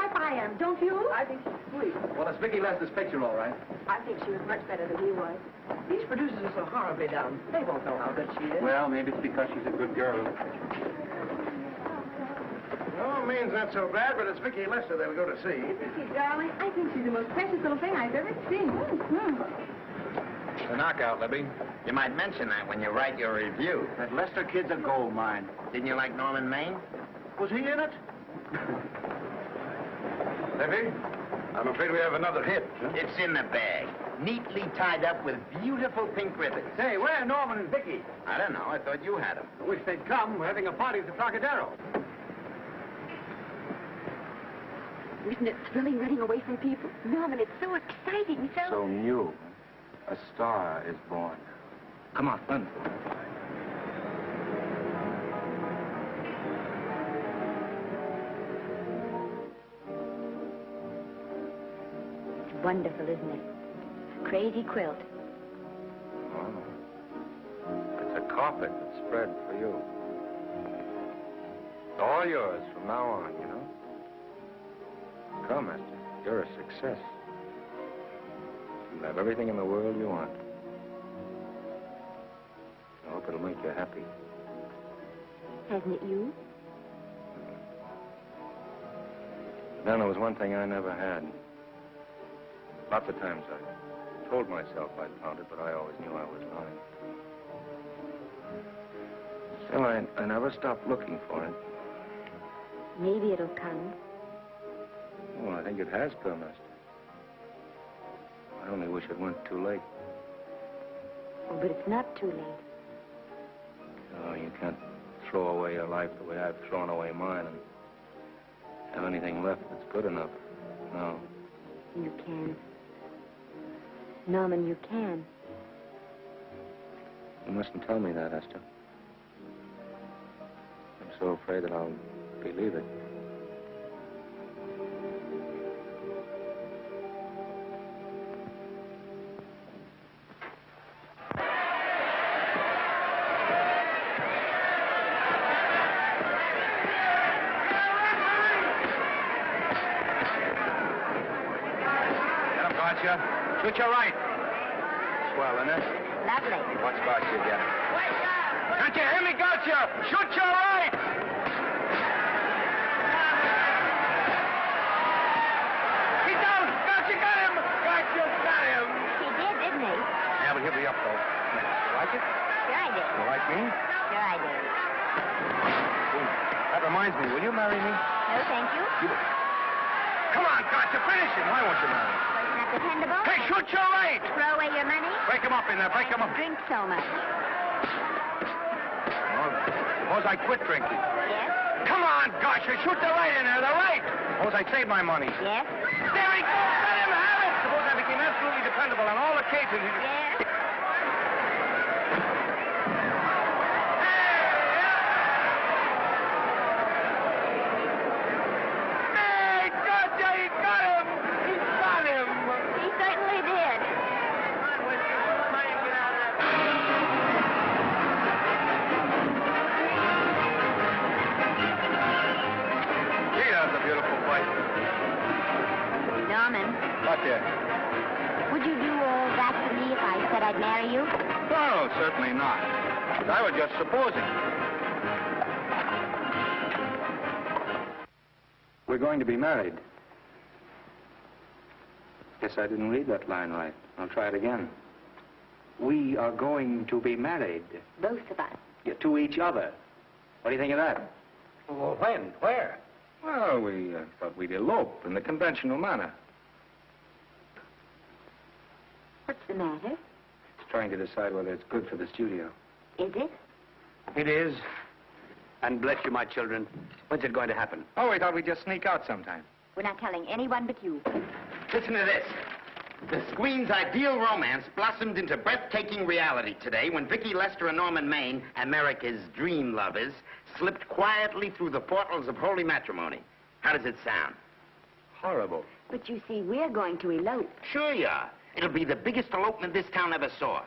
type I am, don't you? I think she's sweet. Well, it's Vicki Lester's picture, all right. I think she was much better than he was. These producers are so horribly down. They won't know how good she is. Well, maybe it's because she's a good girl. No, Maine's not so bad, but it's Vicki Lester they'll go to see. Isn't she, darling? I think she's the most precious little thing I've ever seen. The knockout, Libby. You might mention that when you write your review. That Lester kid's a gold mine. Didn't you like Norman Maine? Was he in it? Libby, I'm afraid we have another hit. It's in the bag, neatly tied up with beautiful pink ribbons. Say, where are Norman and Vicki? I don't know. I thought you had them. I wish they'd come. We're having a party at the Trocadero. Isn't it thrilling running away from people? Norman, it's so exciting, So new. A star is born. Come on, run. It's wonderful, isn't it? Crazy quilt. Oh. It's a carpet that's spread for you. All yours from now on, you know. Come, Esther. You're a success. You'll have everything in the world you want. I hope it'll make you happy. Hasn't it you? Then there was one thing I never had. Lots of times I told myself I'd found it, but I always knew I was lying. Still, I never stopped looking for it. Maybe it'll come. Well, I think it has come, Esther. I only wish it weren't too late. Oh, but it's not too late. Oh, you can't throw away your life the way I've thrown away mine and have anything left that's good enough. No. You can. Norman, you can. You mustn't tell me that, Esther. I'm so afraid that I'll believe it. Shoot your right. Swell, isn't it? Lovely. Watch Gotcha again. Can't you hear me, Gotcha? Shoot your right! He's down! Gotcha got him! Gotcha got him! He did, didn't he? Yeah, but he'll be up, though. You like it? Sure I did. You like me? Sure I did. That reminds me, will you marry me? No, thank you. Come on, Gotcha, finish him. Why won't you marry me? Wasn't that dependable? Hey, shoot your right! Throw away your money? Break him up in there, break him up. Drink so much. Well, suppose I quit drinking. Yes? Come on, Gotcha, shoot the right in there, the right! Suppose I save my money. Yes? There he goes, let him have it! Suppose I became absolutely dependable on all occasions. Yes? What, dear? Would you do all that for me if I said I'd marry you? No, certainly not. I was just supposing. We're going to be married. Guess I didn't read that line right. I'll try it again. We are going to be married. Both of us. Yeah, to each other. What do you think of that? Well, when? Where? Well, we thought we'd elope in the conventional manner. What's the matter? It's trying to decide whether it's good for the studio. Is it? It is. And bless you, my children. When's it going to happen? Oh, we thought we'd just sneak out sometime. We're not telling anyone but you. Listen to this. The screen's ideal romance blossomed into breathtaking reality today when Vicki Lester and Norman Maine, America's dream lovers, slipped quietly through the portals of holy matrimony. How does it sound? Horrible. But you see, we're going to elope. Sure you are. It'll be the biggest elopement this town ever saw.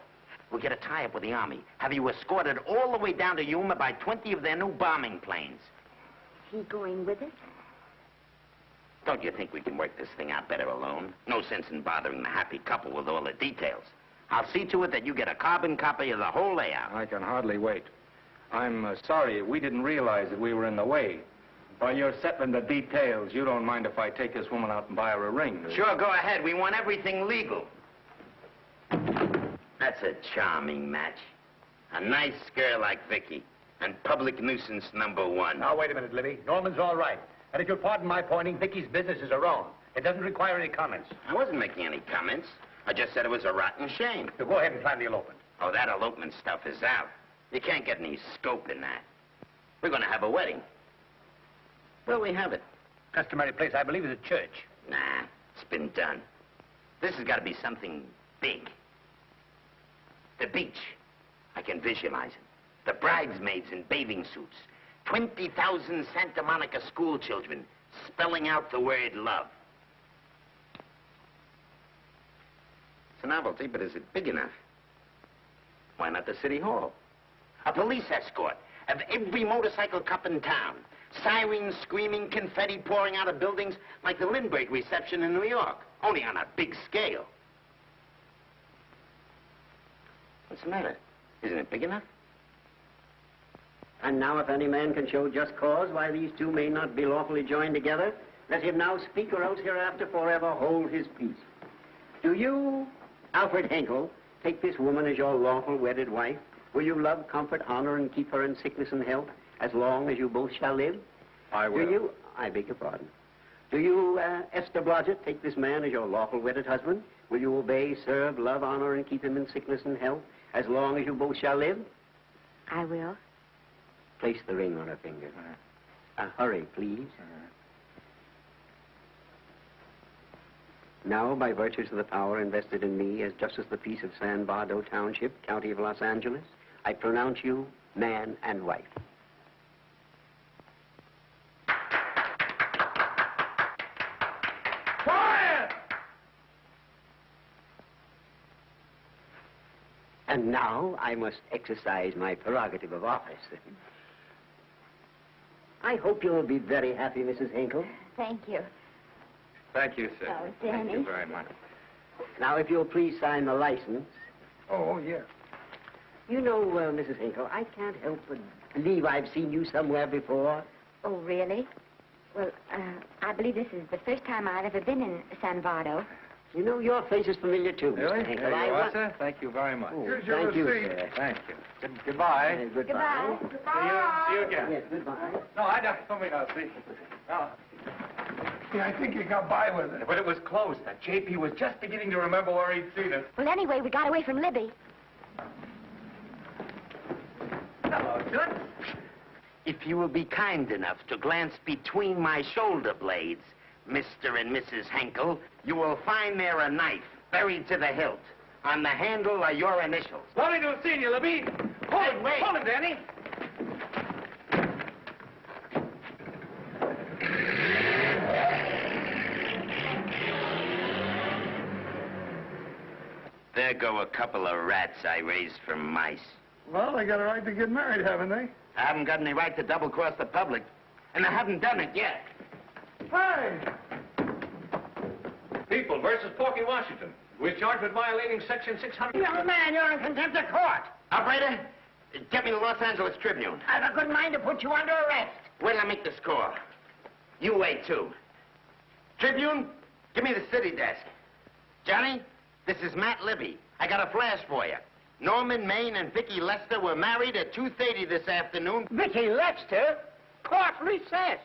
We'll get a tie-up with the Army, have you escorted all the way down to Yuma by 20 of their new bombing planes. Is he going with us? Don't you think we can work this thing out better alone? No sense in bothering the happy couple with all the details. I'll see to it that you get a carbon copy of the whole layout. I can hardly wait. I'm sorry, we didn't realize that we were in the way. While you're settling the details, you don't mind if I take this woman out and buy her a ring, do you? Sure, go ahead. We want everything legal. That's a charming match. A nice girl like Vicky. And public nuisance #1. Now, wait a minute, Libby. Norman's all right. And if you'll pardon my pointing, Vicky's business is her own. It doesn't require any comments. I wasn't making any comments. I just said it was a rotten shame. So go ahead and plan the elopement. Oh, that elopement stuff is out. You can't get any scope in that. We're going to have a wedding. Where'll we have it? Customary place, I believe, is a church. Nah, it's been done. This has got to be something big. The beach. I can visualize it. The bridesmaids in bathing suits. 20,000 Santa Monica school children spelling out the word love. It's a novelty, but is it big enough? Why not the City Hall? A police escort of every motorcycle cup in town. Sirens screaming, confetti pouring out of buildings like the Lindbergh reception in New York, only on a big scale. What's the matter? Isn't it big enough? And now, if any man can show just cause why these two may not be lawfully joined together, let him now speak, or else hereafter forever hold his peace. Do you, Alfred Henkel, take this woman as your lawful wedded wife? Will you love, comfort, honor, and keep her in sickness and health as long as you both shall live? I will. Do you, I beg your pardon, do you, Esther Blodgett, take this man as your lawful wedded husband? Will you obey, serve, love, honor, and keep him in sickness and health as long as you both shall live? I will. Place the ring on her finger. Hurry, please. Now, by virtues of the power invested in me as Justice of the Peace of San Bardo Township, County of Los Angeles, I pronounce you man and wife. Quiet! And now I must exercise my prerogative of office. I hope you'll be very happy, Mrs. Hinkle. Thank you. Thank you, sir. Oh, Thank Danny. you very much. Now, if you'll please sign the license. Oh, yeah. You know, Mrs. Hinkle, I can't help but believe I've seen you somewhere before. Oh, really? Well, I believe this is the first time I've ever been in San Bardo. You know, your face is familiar, too, Really? Mr. Hinkle. There you I are, wa- sir. Thank you very much. Oh, Here's your thank you, receipt. sir. Thank you. Goodbye. Goodbye. See you again. Yes, goodbye. No, I don't. Somebody else. See. No. Yeah, I think you got by with it. But it was close. That JP was just beginning to remember where he'd seen it. Well, anyway, we got away from Libby. Hello, Toots. If you will be kind enough to glance between my shoulder blades, Mr. and Mrs. Henkel, you will find there a knife buried to the hilt. On the handle are your initials. Lovely to have seen you, Libby. Hold it, wait. Hold it, Danny. There go a couple of rats I raised from mice. Well, they got a right to get married, haven't they? I haven't got any right to double-cross the public, and I haven't done it yet. Hey! People versus Porky Washington. We're charged with violating Section 600. Young man, you're in contempt of court. Operator, get me the Los Angeles Tribune. I've a good mind to put you under arrest. Wait till I make the score. You wait, too. Tribune, give me the city desk. Johnny, this is Matt Libby. I got a flash for you. Norman Maine and Vicky Lester were married at 2:30 this afternoon. Vicky Lester? Court recess.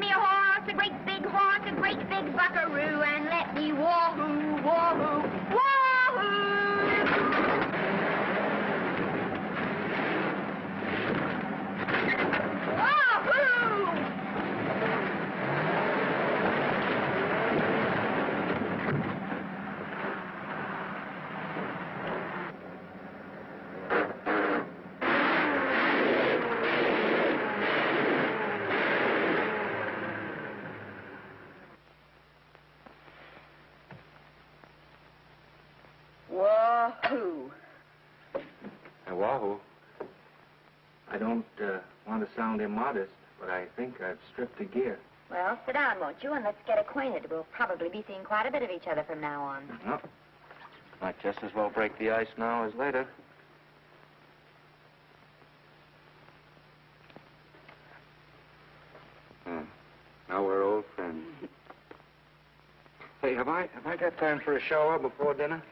Give me a horse, a great big horse, a great big buckaroo, and let me wahoo, wahoo, wahoo! Wahoo. Wahoo. I don't want to sound immodest, but I think I've stripped a gear. Well, sit down, won't you, and let's get acquainted. We'll probably be seeing quite a bit of each other from now on. No. Might just as well break the ice now as later. Now we're old friends. Hey, have I got time for a shower before dinner?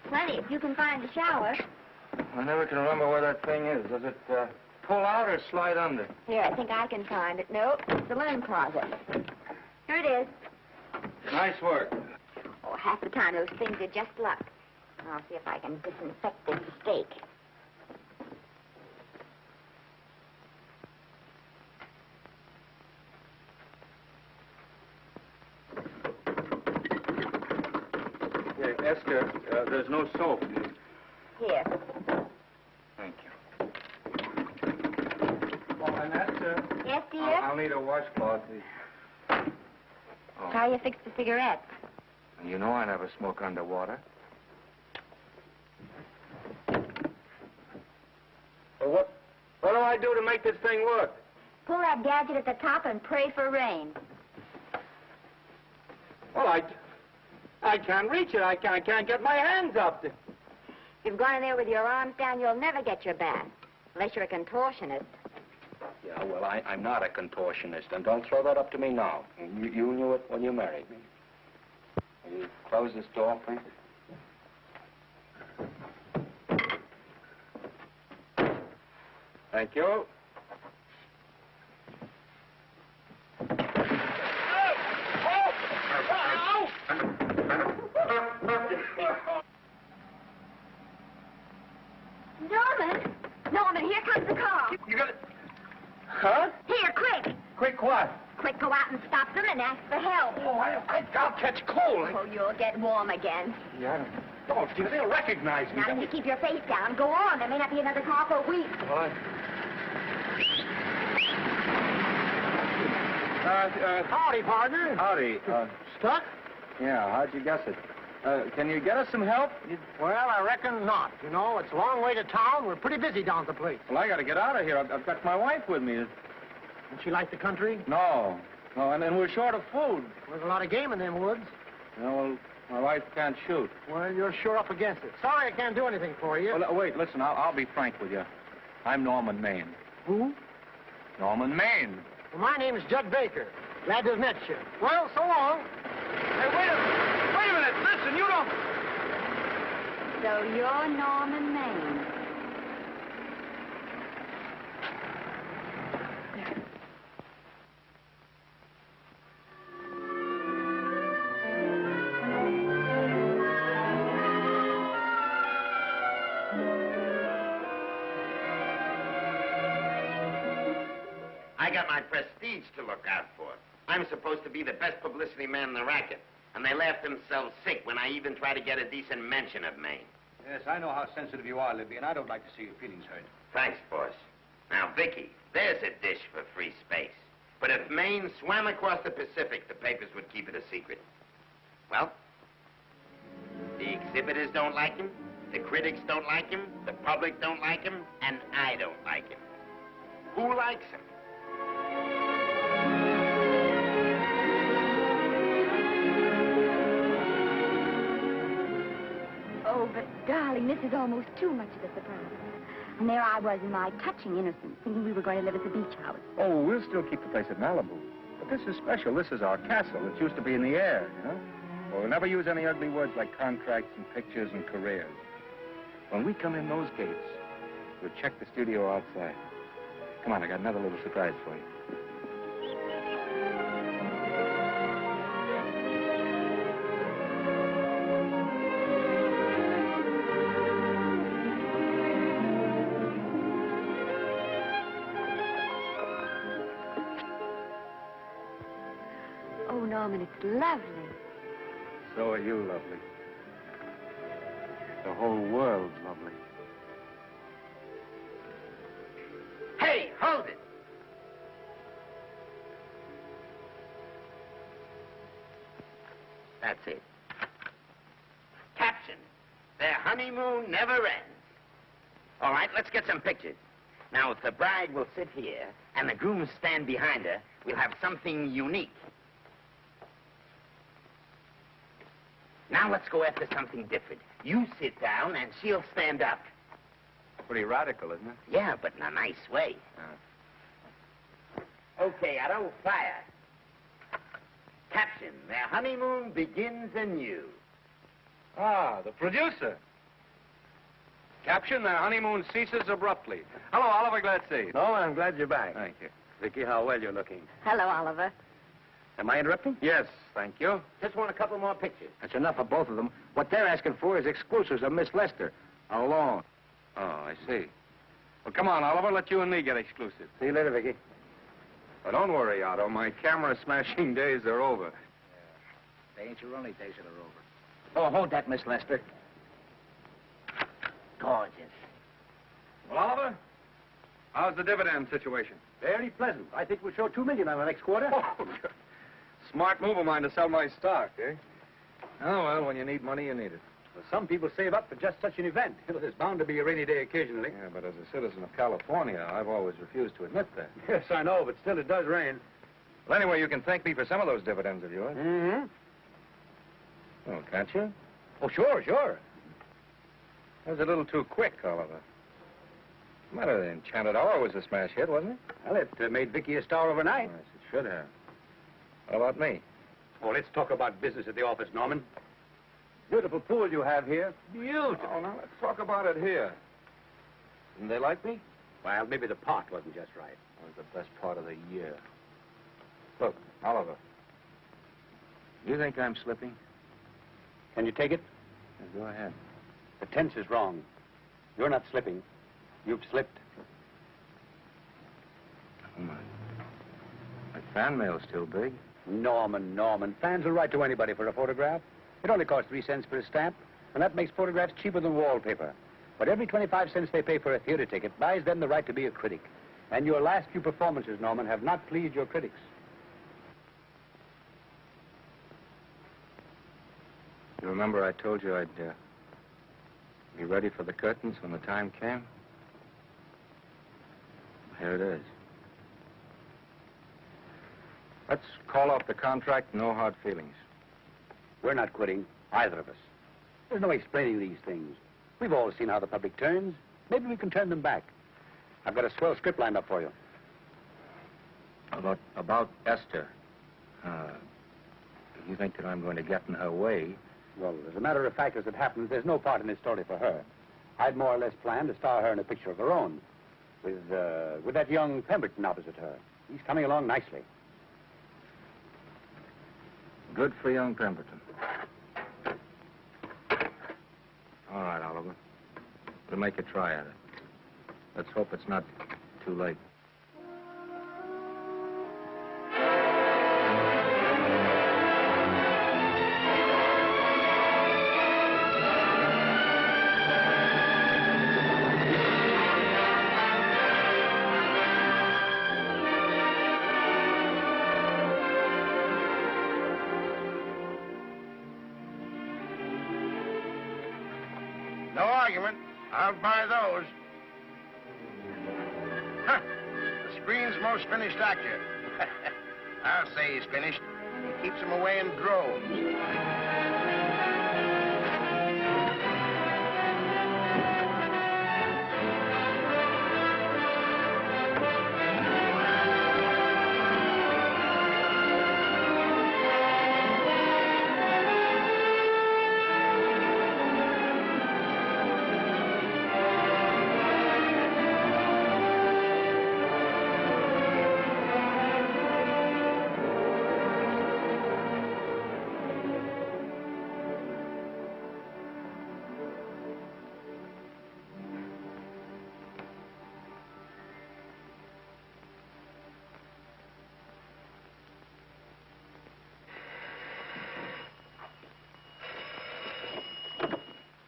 Plenty, if you can find a shower. I never can remember where that thing is. Does it pull out or slide under? Here, I think I can find it. Nope, it's the linen closet. Here it is. Nice work. Oh, half the time those things are just luck. I'll see if I can disinfect this steak. Hey, Esther, there's no soap. Here. Thank you. Oh, and Esther. Yes, dear? I'll need a washcloth. Oh. How you fix the cigarettes? And you know I never smoke underwater. Well, what do I do to make this thing work? Pull that gadget at the top and pray for rain. Well, I can't reach it. I can't get my hands up. If you've gone in there with your arms down, you'll never get your bath. Unless you're a contortionist. Yeah, well, I'm not a contortionist, and don't throw that up to me now. You knew it when you married me. Will you close this door, please? Thank you. Norman! Norman, here comes the car. You got it? Huh? Here, quick! Quick what? Quick, go out and stop them and ask for help. Oh, I'll catch cold. Oh, you'll get warm again. Yeah. Don't you? They'll recognize me. Now, you keep your face down. Go on. There may not be another car for a week. What? Howdy, partner. Howdy. Stuck? Yeah, how'd you guess it? Can you get us some help? Well, I reckon not. You know, it's a long way to town. We're pretty busy down at the place. Well, I got to get out of here. I've got my wife with me. Don't she like the country? No, and we're short of food. There's a lot of game in them woods. You know, well, my wife can't shoot. Well, you're sure up against it. Sorry I can't do anything for you. Well, wait, listen, I'll be frank with you. I'm Norman Maine. Who? Norman Maine. Well, my name is Judd Baker. Glad to have met you. Well, so long. Hey, wait a minute. Listen, you don't... So you're Norman Maine. I got my prestige to look out for. I'm supposed to be the best publicity man in the racket. And they laugh themselves sick when I even try to get a decent mention of Maine. Yes, I know how sensitive you are, Libby, and I don't like to see your feelings hurt. Thanks, boss. Now, Vicky, there's a dish for free space. But if Maine swam across the Pacific, the papers would keep it a secret. Well, the exhibitors don't like him, the critics don't like him, the public don't like him, and I don't like him. Who likes him? Oh, but, darling, this is almost too much of a surprise. And there I was in my touching innocence, thinking we were going to live at the beach house. Oh, we'll still keep the place at Malibu. But this is special. This is our castle. It used to be in the air, you know? We'll never use any ugly words like contracts and pictures and careers. When we come in those gates, we'll check the studio outside. Come on, I got another little surprise for you. Oh, Norman, it's lovely. So are you lovely. The whole world's lovely. Hey, hold it! That's it. Caption: their honeymoon never ends. All right, let's get some pictures. Now, if the bride will sit here and the groom stand behind her, we'll have something unique. Now let's go after something different. You sit down and she'll stand up. Pretty radical, isn't it? Yeah, but in a nice way. Okay, Otto, fire. Caption: their honeymoon begins anew. Ah, the producer. Caption: their honeymoon ceases abruptly. Hello, Oliver, glad to see you. No, I'm glad you're back. Thank you. Vicky, how well you're looking. Hello, Oliver. Am I interrupting? Yes, thank you. Just want a couple more pictures. That's enough of both of them. What they're asking for is exclusives of Miss Lester. Alone. Oh, I see. Well, come on, Oliver, let you and me get exclusive. See you later, Vicky. Well, don't worry, Otto. My camera smashing days are over. They ain't your only days that are over. Oh, hold that, Miss Lester. Gorgeous. Well, Oliver, how's the dividend situation? Very pleasant. I think we'll show $2 million on the next quarter. Oh, smart move of mine to sell my stock, eh? Oh, well, when you need money, you need it. Well, some people save up for just such an event. There's bound to be a rainy day occasionally. Yeah, but as a citizen of California, I've always refused to admit that. Yes, I know, but still it does rain. Well, anyway, you can thank me for some of those dividends of yours. Mm-hmm. Oh, can't you? Oh, sure. That was a little too quick, Oliver. What's the matter? The Enchanted Hour was a smash hit, wasn't it? Well, it made Vicky a star overnight. Yes, it should have. How about me? Oh, let's talk about business at the office, Norman. Beautiful pool you have here. Beautiful. Oh, now let's talk about it here. Didn't they like me? Well, maybe the pot wasn't just right. It was the best part of the year. Look, Oliver, you think I'm slipping? Can you take it? Yeah, go ahead. The tense is wrong. You're not slipping. You've slipped. Oh, my fan mail's still big. Norman. Fans will write to anybody for a photograph. It only costs 3 cents for a stamp, and that makes photographs cheaper than wallpaper. But every 25 cents they pay for a theater ticket buys them the right to be a critic. And your last few performances, Norman, have not pleased your critics. You remember I told you I'd be ready for the curtains when the time came? Here it is. Let's call off the contract, no hard feelings. We're not quitting, either of us. There's no explaining these things. We've all seen how the public turns. Maybe we can turn them back. I've got a swell script lined up for you. About Esther. You think that I'm going to get in her way? Well, as a matter of fact, as it happens, there's no part in this story for her. I'd more or less planned to star her in a picture of her own, with that young Pemberton opposite her. He's coming along nicely. Good for young Pemberton. All right, Oliver. We'll make a try at it. Let's hope it's not too late. No argument. I'll buy those. Huh. The screen's most finished actor. I'll say he's finished. He keeps them away in droves.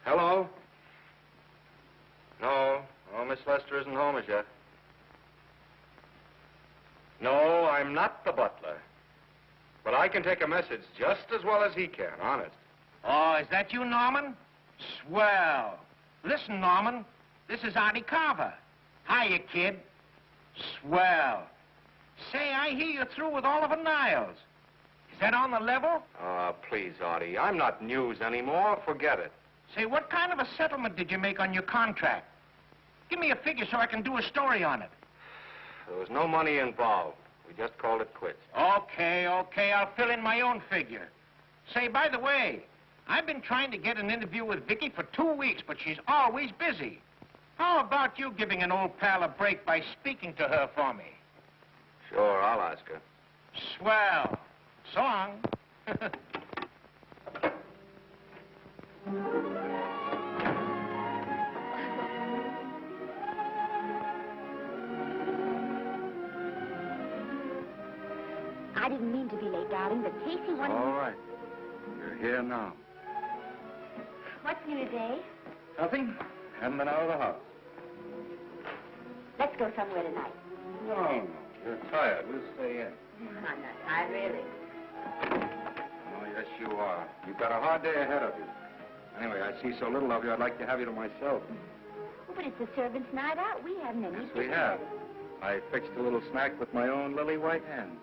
Hello? No, Miss Lester isn't home as yet. No, I'm not the butler. But I can take a message just as well as he can, honest. Oh, is that you, Norman? Swell. Listen, Norman, this is Artie Carver. Hiya, kid. Swell. Say, I hear you're through with Oliver Niles. Is that on the level? Please, Artie, I'm not news anymore. Forget it. Say, what kind of a settlement did you make on your contract? Give me a figure so I can do a story on it. There was no money involved. We just called it quits. Okay, I'll fill in my own figure. Say, by the way, I've been trying to get an interview with Vicky for 2 weeks, but she's always busy. How about you giving an old pal a break by speaking to her for me? Sure, I'll ask her. Swell. So long. I didn't mean to be late, darling, but Casey wanted... All right. You're here now. What's new today? Nothing. Haven't been out of the house. Let's go somewhere tonight. No. You're tired. We'll stay in. I'm not tired, really. Oh, yes, you are. You've got a hard day ahead of you. Anyway, I see so little of you, I'd like to have you to myself. Oh, but it's the servants' night out. We haven't any... Yes, we have. I fixed a little snack with my own lily white hands.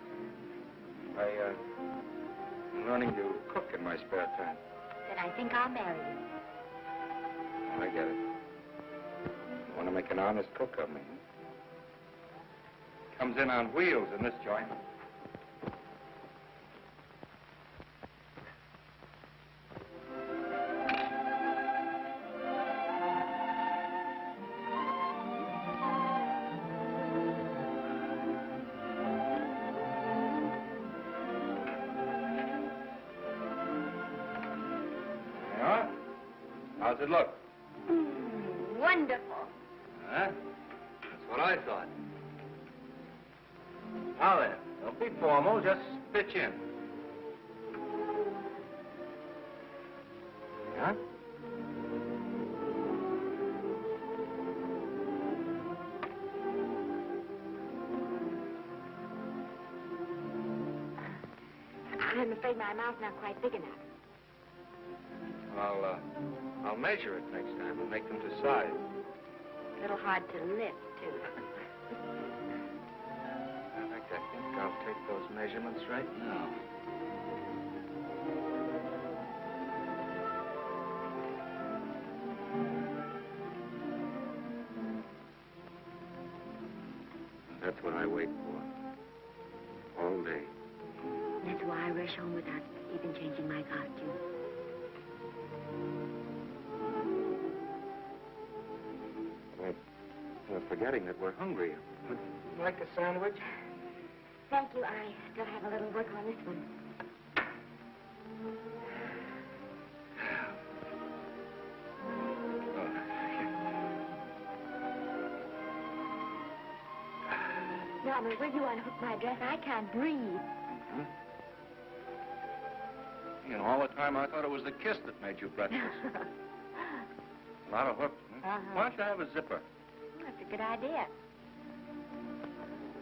I'm learning to cook in my spare time. Then I think I'll marry you. I get it. You want to make an honest cook of me. Comes in on wheels in this joint. How's it look? Wonderful. Huh? That's what I thought. Now then, don't be formal, just pitch in. Yeah? I'm afraid my mouth's not quite big enough. I'll measure it next time and make them to size. A little hard to lift, too. In fact, I think I'll take those measurements right now. That's what I wait for. All day. That's why I rush home without even changing my costume. We're forgetting that we're hungry. Would you like a sandwich? Thank you. I still have a little work on this one. Norman, will you unhook my dress? I can't breathe. Hmm? You know, all the time I thought it was the kiss that made you breathless. A lot of hooks. Huh? Why don't you have a zipper? That's a good idea.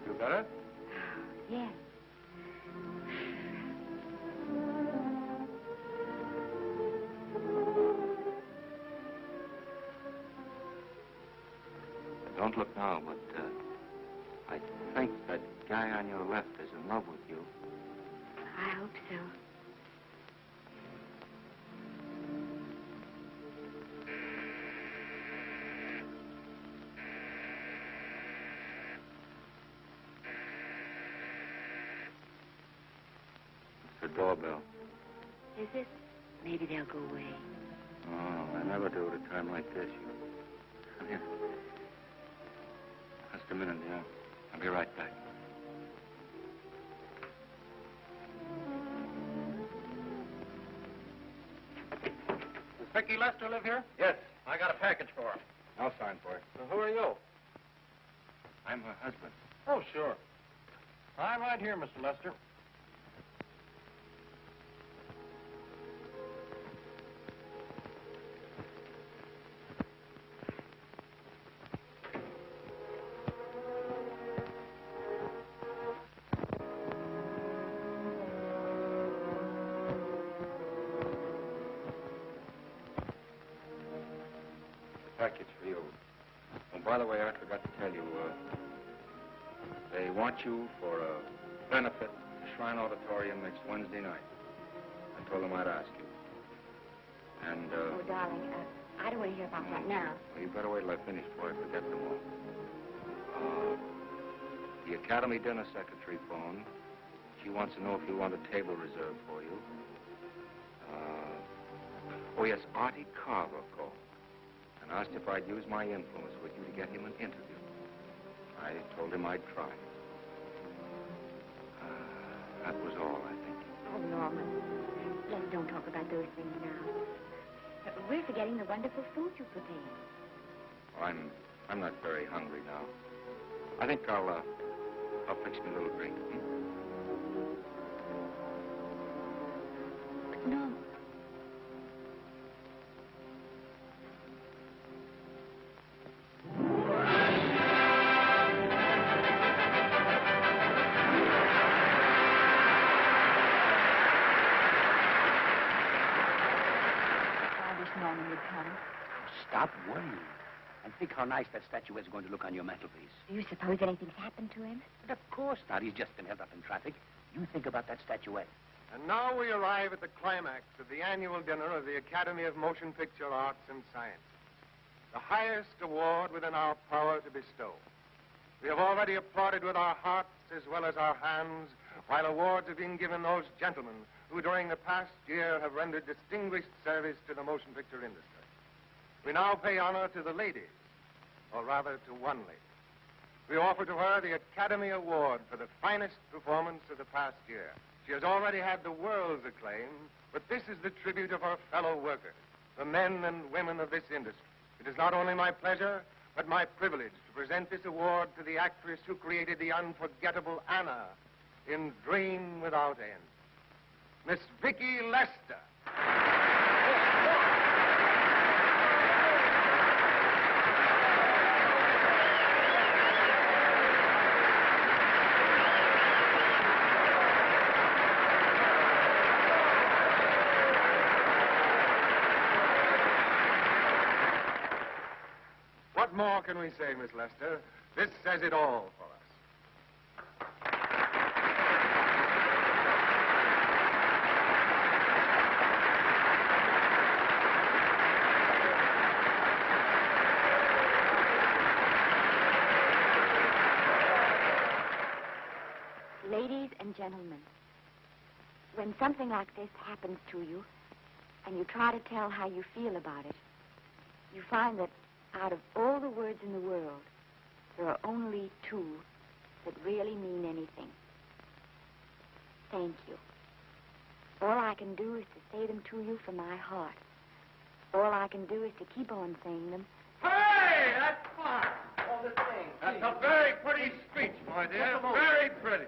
You better? Yes. Don't look now, but I think that guy on your left is in love with you. I hope so. The doorbell. Is it? Maybe they'll go away. Oh, I never do at a time like this. Come here. Just a minute, yeah. I'll be right back. Does Vicky Lester live here? Yes. I got a package for her. I'll sign for it. Who are you? I'm her husband. Oh, sure. I'm right here, Mr. Lester. package for you. Oh, by the way, I forgot to tell you, they want you for a benefit at the Shrine Auditorium next Wednesday night. I told them I'd ask you. And, Oh, darling, I don't want to hear about that now. Well, you better wait till I finish before I forget them all. The Academy dinner secretary phoned. She wants to know if you want a table reserved for you. Oh, yes, Artie Carver called and asked if I'd use my influence with you to get him an interview. I told him I'd try. That was all, I think. Oh, Norman, let's don't talk about those things now. We're forgetting the wonderful food you prepared. Oh, I'm not very hungry now. I think I'll fix me a little drink. But no. Norman would come. Stop worrying. And think how nice that statuette's going to look on your mantelpiece. Do you suppose anything's happened to him? But of course not. He's just been held up in traffic. You think about that statuette. And now we arrive at the climax of the annual dinner of the Academy of Motion Picture Arts and Sciences, the highest award within our power to bestow. We have already applauded with our hearts as well as our hands, while awards are being given those gentlemen who during the past year have rendered distinguished service to the motion picture industry. We now pay honor to the ladies, or rather to one lady. We offer to her the Academy Award for the finest performance of the past year. She has already had the world's acclaim, but this is the tribute of her fellow workers, the men and women of this industry. It is not only my pleasure, but my privilege to present this award to the actress who created the unforgettable Anna in Dream Without End, Miss Vicki Lester. What more can we say, Miss Lester? This says it all for us. Ladies and gentlemen, when something like this happens to you, and you try to tell how you feel about it, you find that out of all the words in the world, there are only two that really mean anything. Thank you. All I can do is to say them to you from my heart. All I can do is to keep on saying them. Hey, that's fine. All the thing. That's a very pretty speech, my dear. Very pretty.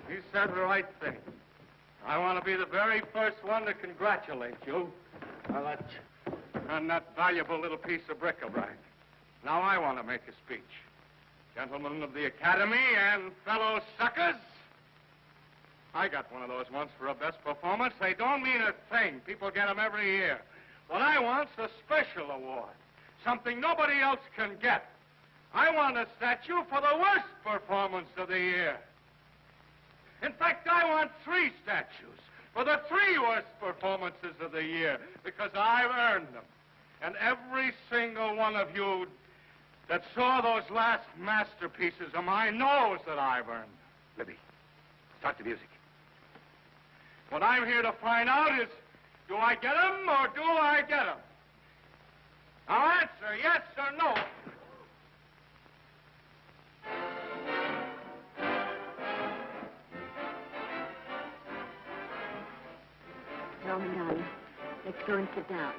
You said the right thing. I want to be the very first one to congratulate you on that valuable little piece of bric-a-brac. Now I want to make a speech. Gentlemen of the Academy and fellow suckers, I got one of those once for a best performance. They don't mean a thing. People get them every year. What I want's a special award, something nobody else can get. I want a statue for the worst performance of the year. In fact, I want 3 statues for the 3 worst performances of the year, because I've earned them. And every single one of you that saw those last masterpieces of mine knows that I've earned them. Libby, start the music. What I'm here to find out is, do I get them or do I get them? Now answer yes or no. Norman, darling, let's go and sit down.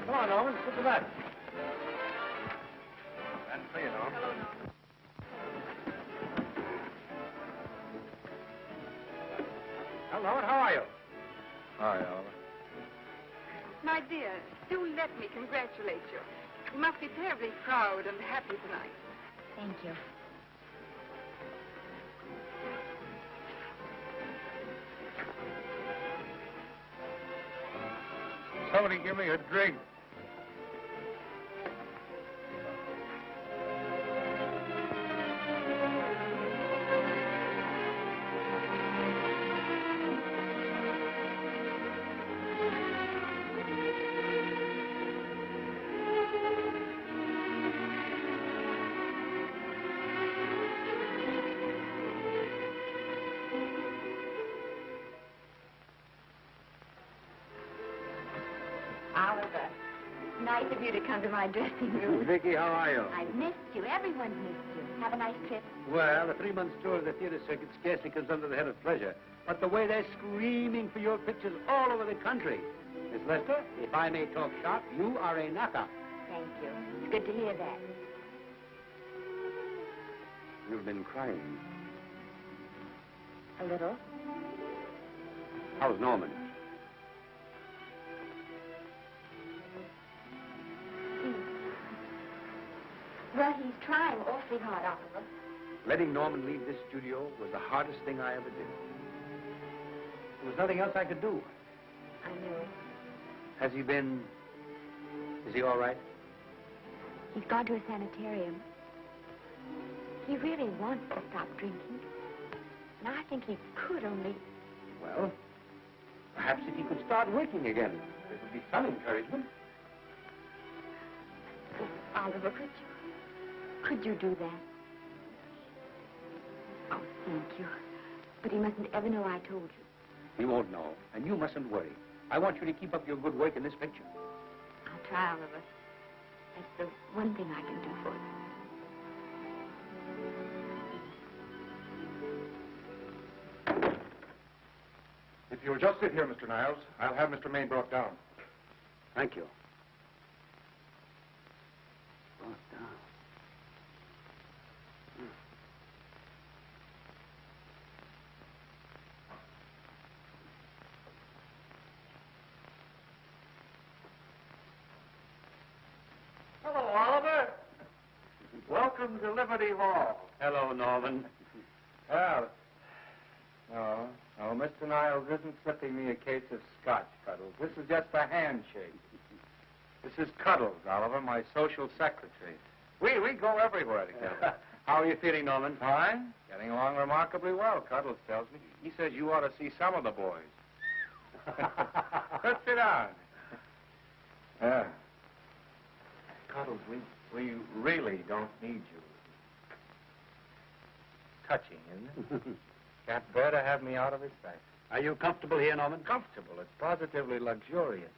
Come on, Norman, sit to that. That's for you, Norm. Well, Norman, how are you? Hi, Oliver. My dear, do let me congratulate you. You must be terribly proud and happy tonight. Thank you. Tony, give me a drink. Oliver, it's nice of you to come to my dressing room. Vicky, how are you? I've missed you. Everyone's missed you. Have a nice trip. Well, a 3-month tour of the theater circuit scarcely comes under the head of pleasure. But the way they're screaming for your pictures all over the country. Miss Lester, if I may talk shop, you are a knockout. Thank you. It's good to hear that. You've been crying. A little. How's Norman? Well, he's trying awfully hard, Oliver. Letting Norman leave this studio was the hardest thing I ever did. There was nothing else I could do. I know. Has he been... Is he all right? He's gone to a sanitarium. He really wants to stop drinking. And I think he could only... Well, perhaps if he could start working again, there would be some encouragement. Oh, Oliver, could you do that? Oh, thank you. But he mustn't ever know I told you. He won't know, and you mustn't worry. I want you to keep up your good work in this picture. I'll try, Oliver. That's the one thing I can do for you. If you'll just sit here, Mr. Niles, I'll have Mr. Maine brought down. Thank you. Hello, Oliver. Welcome to Liberty Hall. Hello, Norman. Well, no, Mr. Niles isn't slipping me a case of scotch, Cuddles. This is just a handshake. This is Cuddles, Oliver, my social secretary. We go everywhere together. How are you feeling, Norman? Fine. Getting along remarkably well, Cuddles tells me. He says you ought to see some of the boys. Let's sit down. Yeah. Cuddles, we really don't need you. Touching, isn't it? Can't bear to have me out of his sight. Are you comfortable here, Norman? Comfortable. It's positively luxurious.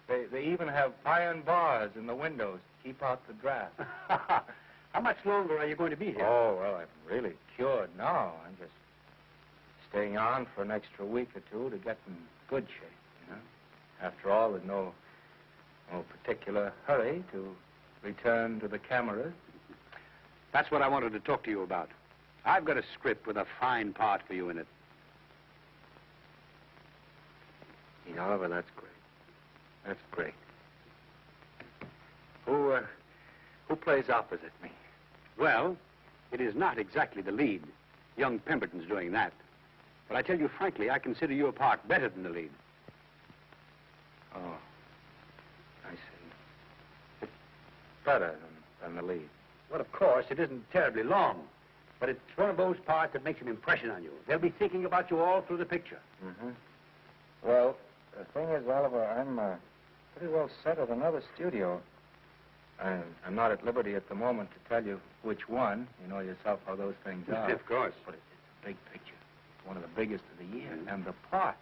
They even have iron bars in the windows to keep out the draft. How much longer are you going to be here? Oh, well, I'm really cured now. I'm just staying on for an extra week or two to get in good shape, you know. After all, there's no particular hurry to return to the cameras. That's what I wanted to talk to you about. I've got a script with a fine part for you in it. Oliver, that's great. That's great. Who plays opposite me? Well, it is not exactly the lead. Young Pemberton's doing that. But I tell you frankly, I consider your part better than the lead. Oh, I see. It's better than the lead. Well, of course, it isn't terribly long. But it's one of those parts that makes an impression on you. They'll be thinking about you all through the picture. Mm-hmm. Well, the thing is, Oliver, I'm pretty well set at another studio. I'm not at liberty at the moment to tell you which one. You know yourself how those things are. Of course. But it's a big picture. It's one of the biggest of the year. Mm-hmm. And the part.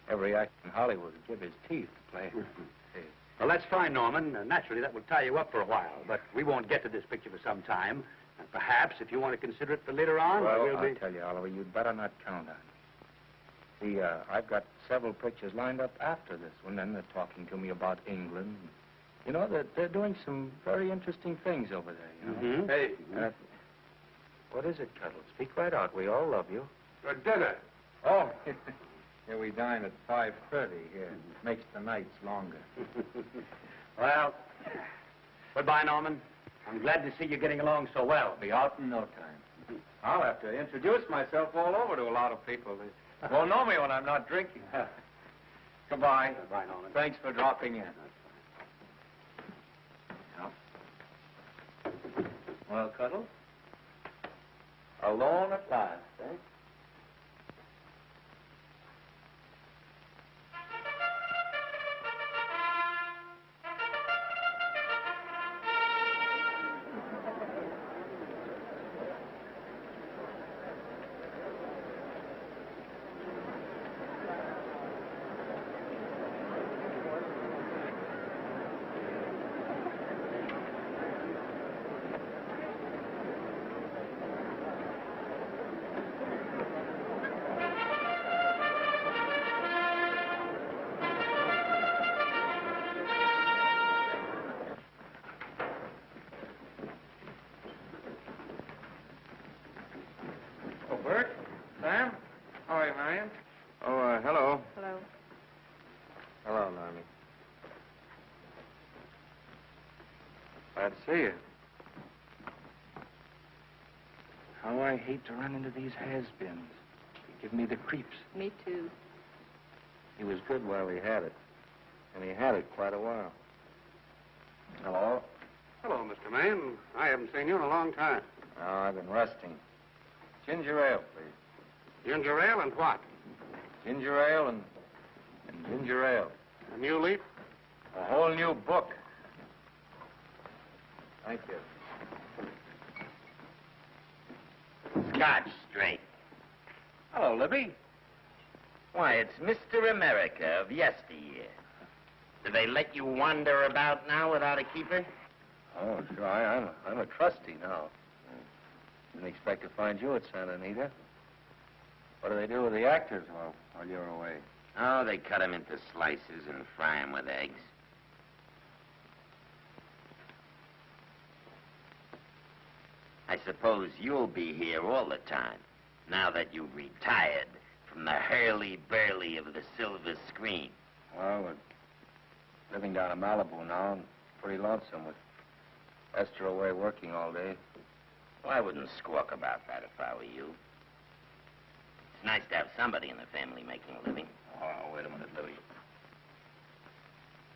Every actor in Hollywood would give his teeth to play. Well, that's fine, Norman. Naturally, that will tie you up for a while. But we won't get to this picture for some time. And perhaps, if you want to consider it for later on, well, we'll be... I'll tell you, Oliver, you'd better not count on it. See, I've got several pictures lined up after this one, and they're talking to me about England. You know, they're doing some very interesting things over there, you know. Mm-hmm. Hey. What is it, Cuddle? Speak right out. We all love you. For dinner. Oh, here we dine at 5:30 here. It makes the nights longer. Well, goodbye, Norman. I'm glad to see you getting along so well. Be out in no time. I'll have to introduce myself all over to a lot of people. They won't know me when I'm not drinking. Goodbye. Goodbye, Norman. Thanks for dropping in. Well, Cuddles? Alone at last, eh? Bert? Sam? How are you, Marion? Oh, hello. Hello. Hello, Normie. Glad to see you. How I hate to run into these has-beens. They give me the creeps. Me too. He was good while he had it. And he had it quite a while. Hello? Hello, Mr. Maine. I haven't seen you in a long time. Oh, I've been resting. Ginger ale, please. Ginger ale and what? Ginger ale and ginger ale. A new leaf? A whole new book. Thank you. Scotch straight. Hello, Libby. Why, it's Mr. America of yesteryear. Do they let you wander about now without a keeper? Oh, sure. I'm a trustee now. Didn't expect to find you at Santa Anita. What do they do with the actors while you're away? Oh, they cut them into slices and fry them with eggs. I suppose you'll be here all the time, now that you've retired from the hurly-burly of the silver screen. Well, we're living down in Malibu now, and pretty lonesome with Esther away working all day. Well, I wouldn't squawk about that if I were you. It's nice to have somebody in the family making a living. Oh, wait a minute, Louie.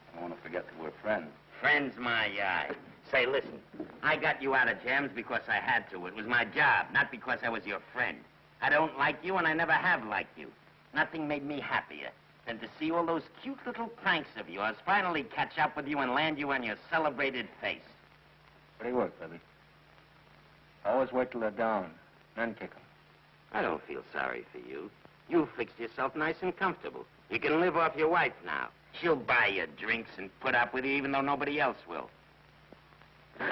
I don't want to forget that we're friends. Friends, my eye. Say, listen, I got you out of jams because I had to. It was my job, not because I was your friend. I don't like you, and I never have liked you. Nothing made me happier than to see all those cute little pranks of yours finally catch up with you and land you on your celebrated face. Pretty work, Libby. Always wait till they're down, then kick them. I don't feel sorry for you. You fixed yourself nice and comfortable. You can live off your wife now. She'll buy you drinks and put up with you even though nobody else will. Wait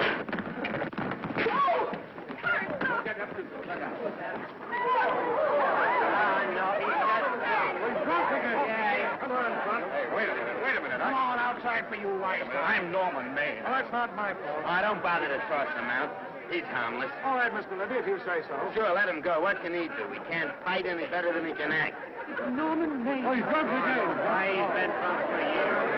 a minute. Come on outside for you, wife. I'm Norman Maine. Oh, that's not my fault. Oh, don't bother to toss him out. He's harmless. All right, Mr. Libby, if you say so. Sure, let him go. What can he do? He can't fight any better than he can act. Norman Maine. Oh, he's drunk again. Why, he's been drunk for years.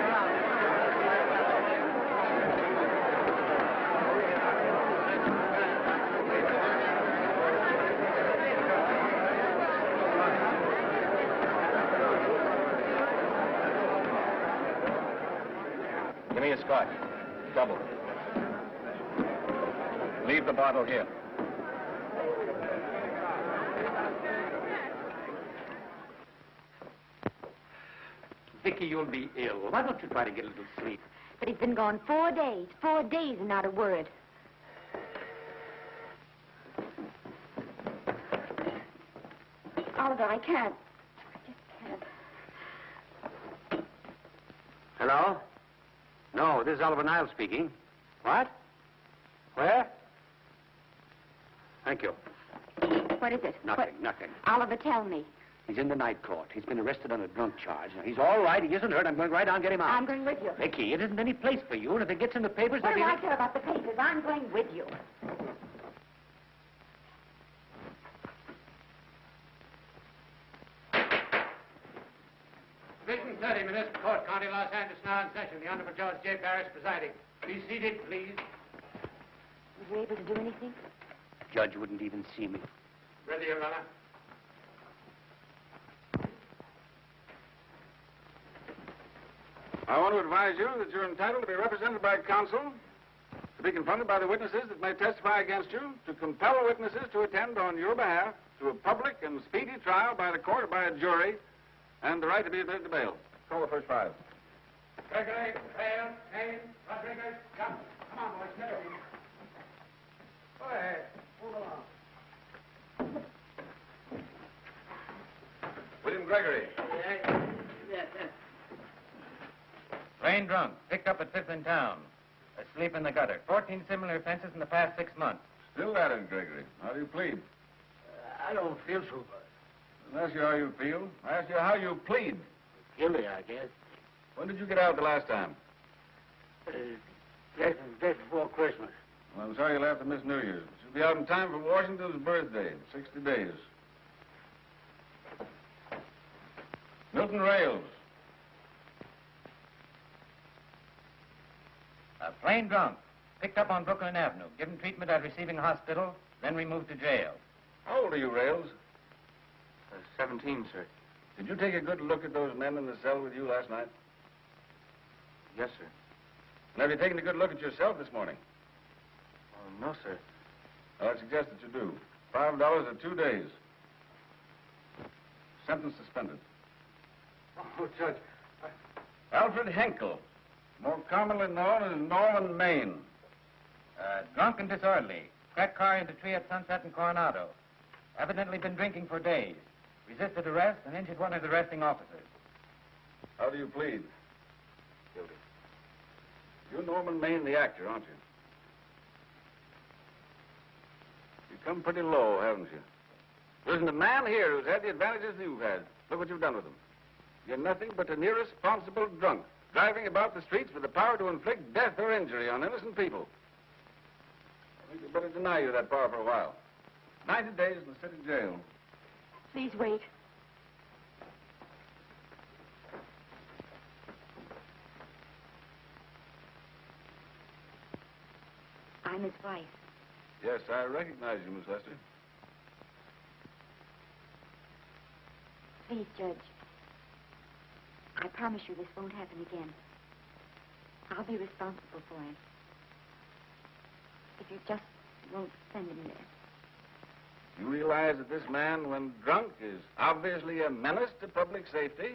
Give me a scotch. Double. Leave the bottle here. Vicky, you'll be ill. Why don't you try to get a little sleep? But he's been gone 4 days. 4 days and not a word. Oliver, I can't. I just can't. Hello? No, this is Oliver Niles speaking. What? Where? Thank you. What is it? Nothing. Oliver, tell me. He's in the night court. He's been arrested on a drunk charge. Now, he's all right. He isn't hurt. I'm going right down and get him out. I'm going with you. Vicky, it isn't any place for you, and if it gets in the papers, What do there'll I care about the papers? I'm going with you. Division 30, Municipal Court, County Los Angeles, now in session. The Honorable Judge J. Parrish presiding. Be seated, please. Was you able to do anything? Judge wouldn't even see me. Ready, Your Honor. I want to advise you that you're entitled to be represented by counsel, to be confronted by the witnesses that may testify against you, to compel witnesses to attend on your behalf to a public and speedy trial by the court or by a jury, and the right to be admitted to bail. Call the first five. Gregory, Hale, Haynes, Rodriguez, Johnson. Come on, boys, get over. Go ahead. Move along. William Gregory. Plain drunk, picked up at 5th in town. Asleep in the gutter. 14 similar offenses in the past 6 months. Still at it, Gregory. How do you plead? I don't feel so I ask you how you feel. I ask you how you plead. guilty, I guess. When did you get out the last time? Just before Christmas. Well, I'm sorry you'll have to miss New Year's. You'll be out in time for Washington's birthday, 60 days. Milton Rails. Plain drunk, picked up on Brooklyn Avenue, given treatment at receiving hospital, then removed to jail. How old are you, Rails? 17, sir. Did you take a good look at those men in the cell with you last night? Yes, sir. And have you taken a good look at yourself this morning? No, sir. Well, I suggest that you do. $5 or 2 days. Sentence suspended. Oh, Judge. Alfred Henkel, more commonly known as Norman Maine. Drunk and disorderly. Cracked car into tree at Sunset and Coronado. Evidently been drinking for days. Resisted arrest and injured one of the arresting officers. How do you plead? Guilty. You're Norman Maine, the actor, aren't you? You've come pretty low, haven't you? There isn't a man here who's had the advantages you've had. Look what you've done with them. You're nothing but an irresponsible drunk, driving about the streets with the power to inflict death or injury on innocent people. I think we'd better deny you that power for a while. 90 days in the city jail. Please wait. I'm his wife. Yes, I recognize you, Miss Lester. Please, Judge. I promise you this won't happen again. I'll be responsible for it. If you just won't send him there. You realize that this man, when drunk, is obviously a menace to public safety?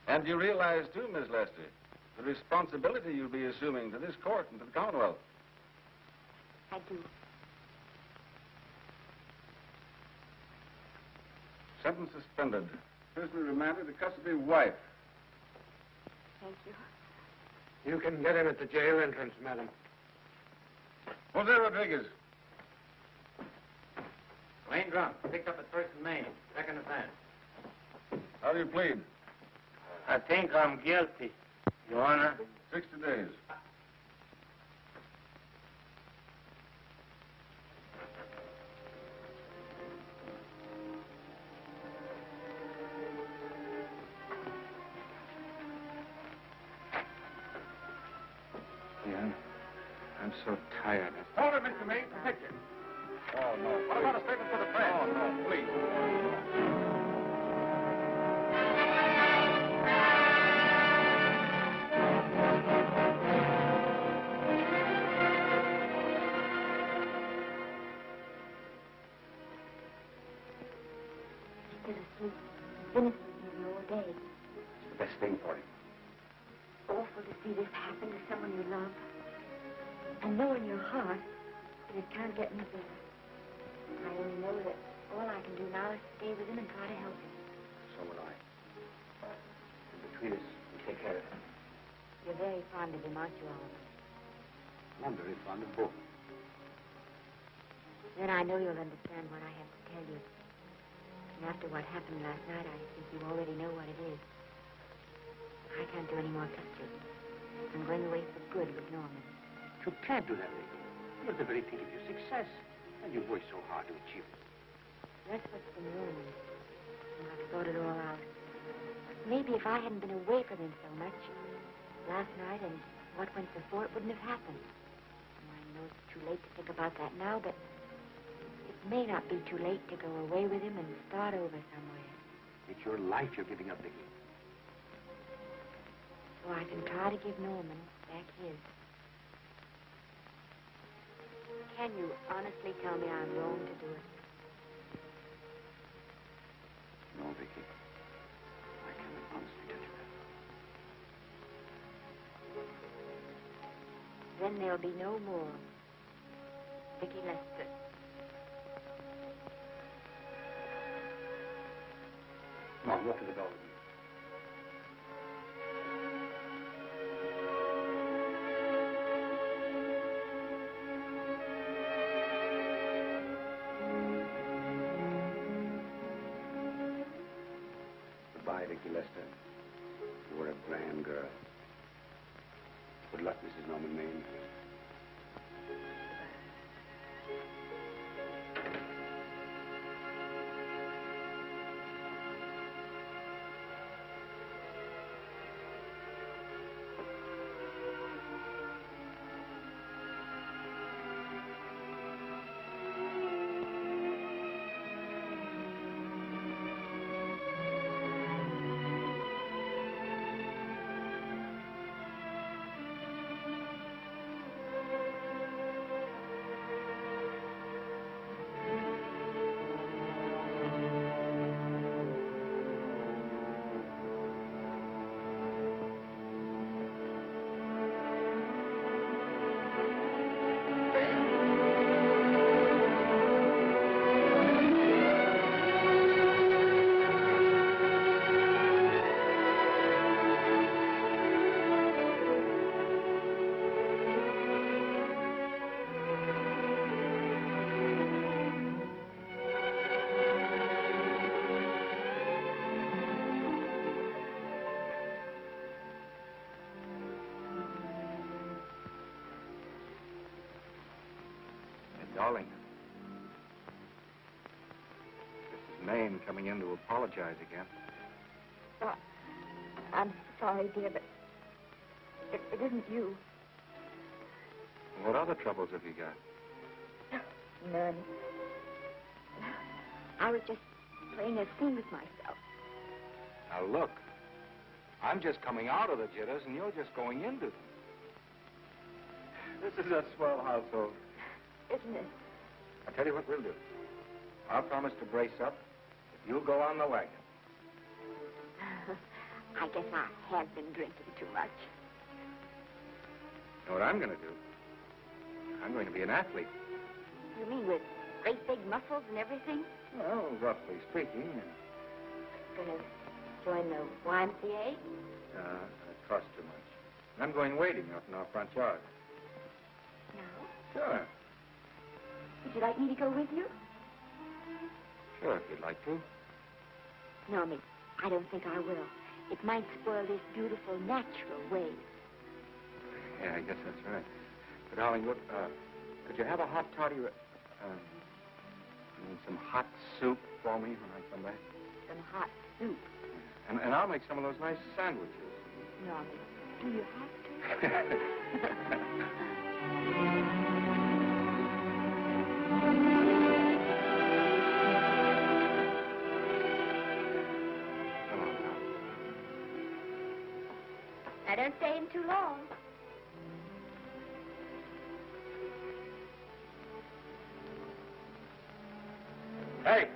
And you realize, too, Miss Lester, the responsibility you'll be assuming to this court and to the Commonwealth. I do. Sentence suspended. Prisoner remanded to custody wife. Thank you. You can get in at the jail entrance, madam. Jose Rodriguez. Plain drunk, picked up at 1st and Maine. Second offense. How do you plead? I think I'm guilty, Your Honor. 60 days. Yeah, I'm so tired. Hold it, Mr. Maine. Protect him. Oh, no. What about a statement for the press? Oh, no, please. He's still asleep. He's been asleep nearly all day. It's the best thing for him. Awful to see this happen to someone you love. And know in your heart that it can't get any better. I only know that all I can do now is stay with him and try to help him. So will I. And between us, we'll take care of him. You're very fond of him, aren't you, Oliver? I'm very fond of both. Then I know you'll understand what I have to tell you. And after what happened last night, I think you already know what it is. I can't do any more pictures. I'm going away for good with Norman. You can't do that, Vicky. You're at the very peak of your success. And you've worked so hard to achieve it. That's what's been ruined. And I've thought it all out. Maybe if I hadn't been away from him so much, last night and what went before, it wouldn't have happened. I know it's too late to think about that now, but it may not be too late to go away with him and start over somewhere. It's your life you're giving up, Vicky. So I can try to give Norman back his. Can you honestly tell me I'm wrong to do it? No, Vicky. I cannot honestly tell you that. Then there'll be no more Vicky Lester. Mom, what is it all about? Goodbye, Vicky Lester. You were a grand girl. Good luck, Mrs. Norman Maine. Darling, Mrs. Maine coming in to apologize again. Oh, I'm sorry, dear, but it isn't you. What other troubles have you got? None. I was just playing a scene with myself. Now, look. I'm just coming out of the jitters, and you're just going into them. This is a swell household. Isn't it? I'll tell you what we'll do. I'll promise to brace up if you'll go on the wagon. I guess I have been drinking too much. You know what I'm going to do? I'm going to be an athlete. You mean with great big muscles and everything? Well, roughly speaking. Going to join the YMCA? It costs too much. And I'm going wading up in our front yard. No. Sure. Would you like me to go with you? Sure, if you'd like to. No, Miss, I don't think I will. It might spoil this beautiful, natural wave. Yeah, I guess that's right. But, darling, look, could you have a hot toddy, some hot soup for me when I come back? Some hot soup? And I'll make some of those nice sandwiches. No, Miss, do you have to? I don't stay in too long. Hey!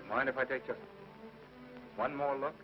Mind if I take just one more look?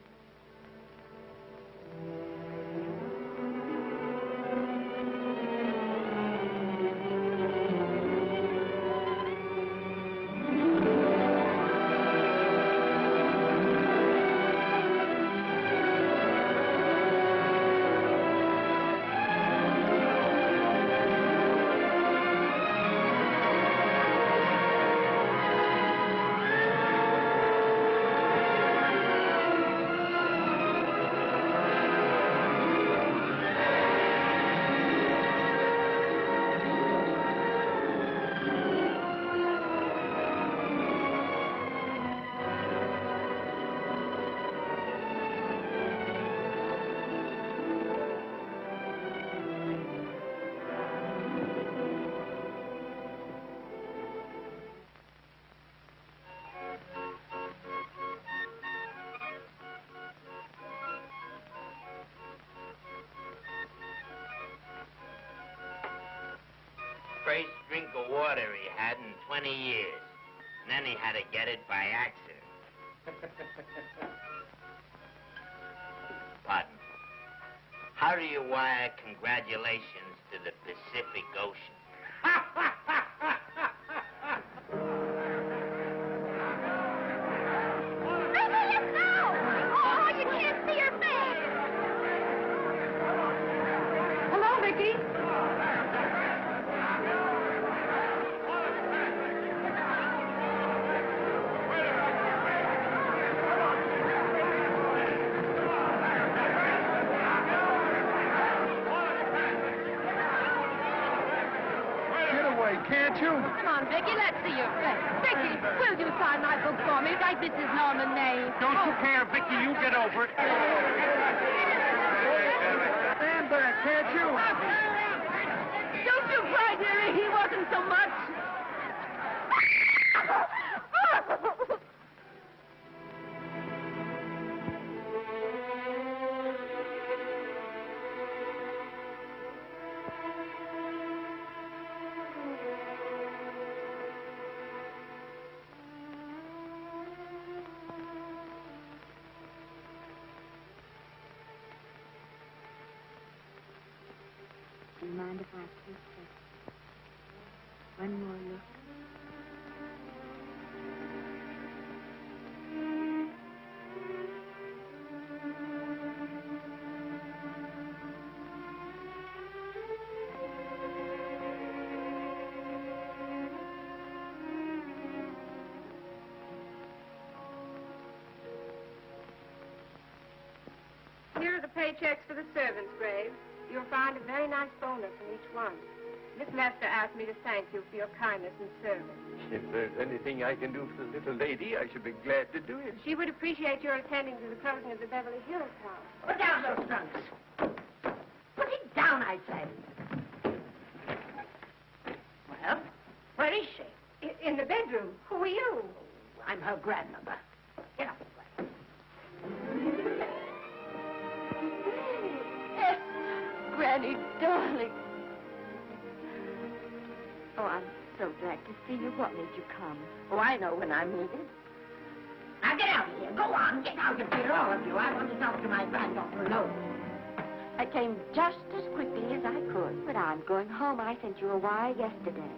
first drink of water he had in 20 years. And then he had to get it by accident. Pardon. How do you wire congratulations to the Pacific Ocean? Hello, Vicky. Can't you? Come on, Vicky, let's see your face. Vicky, will you sign my book for me? Write Mrs. Norman Maine. Don't you care, Vicky. You get over it. Stand back, can't you? Don't you cry, dearie. He wasn't so much. Do you mind if I take just one more look? Here are the paychecks for the servants, Graves. You'll find a very nice bonus in each one. Miss Lester asked me to thank you for your kindness and service. If there's anything I can do for the little lady, I should be glad to do it. She would appreciate your attending to the closing of the Beverly Hills house. Put down those trunks. Put it down, I say. Well, where is she? In the bedroom. Who are you? I'm her grandmother. Get up. Granny, darling. Oh, I'm so glad to see you. What made you come? Oh, I know when I'm needed. Now get out of here. Go on. Get out of here, all of you. I want to talk to my granddaughter alone. I came just as quickly as I could. But I'm going home. I sent you a wire yesterday.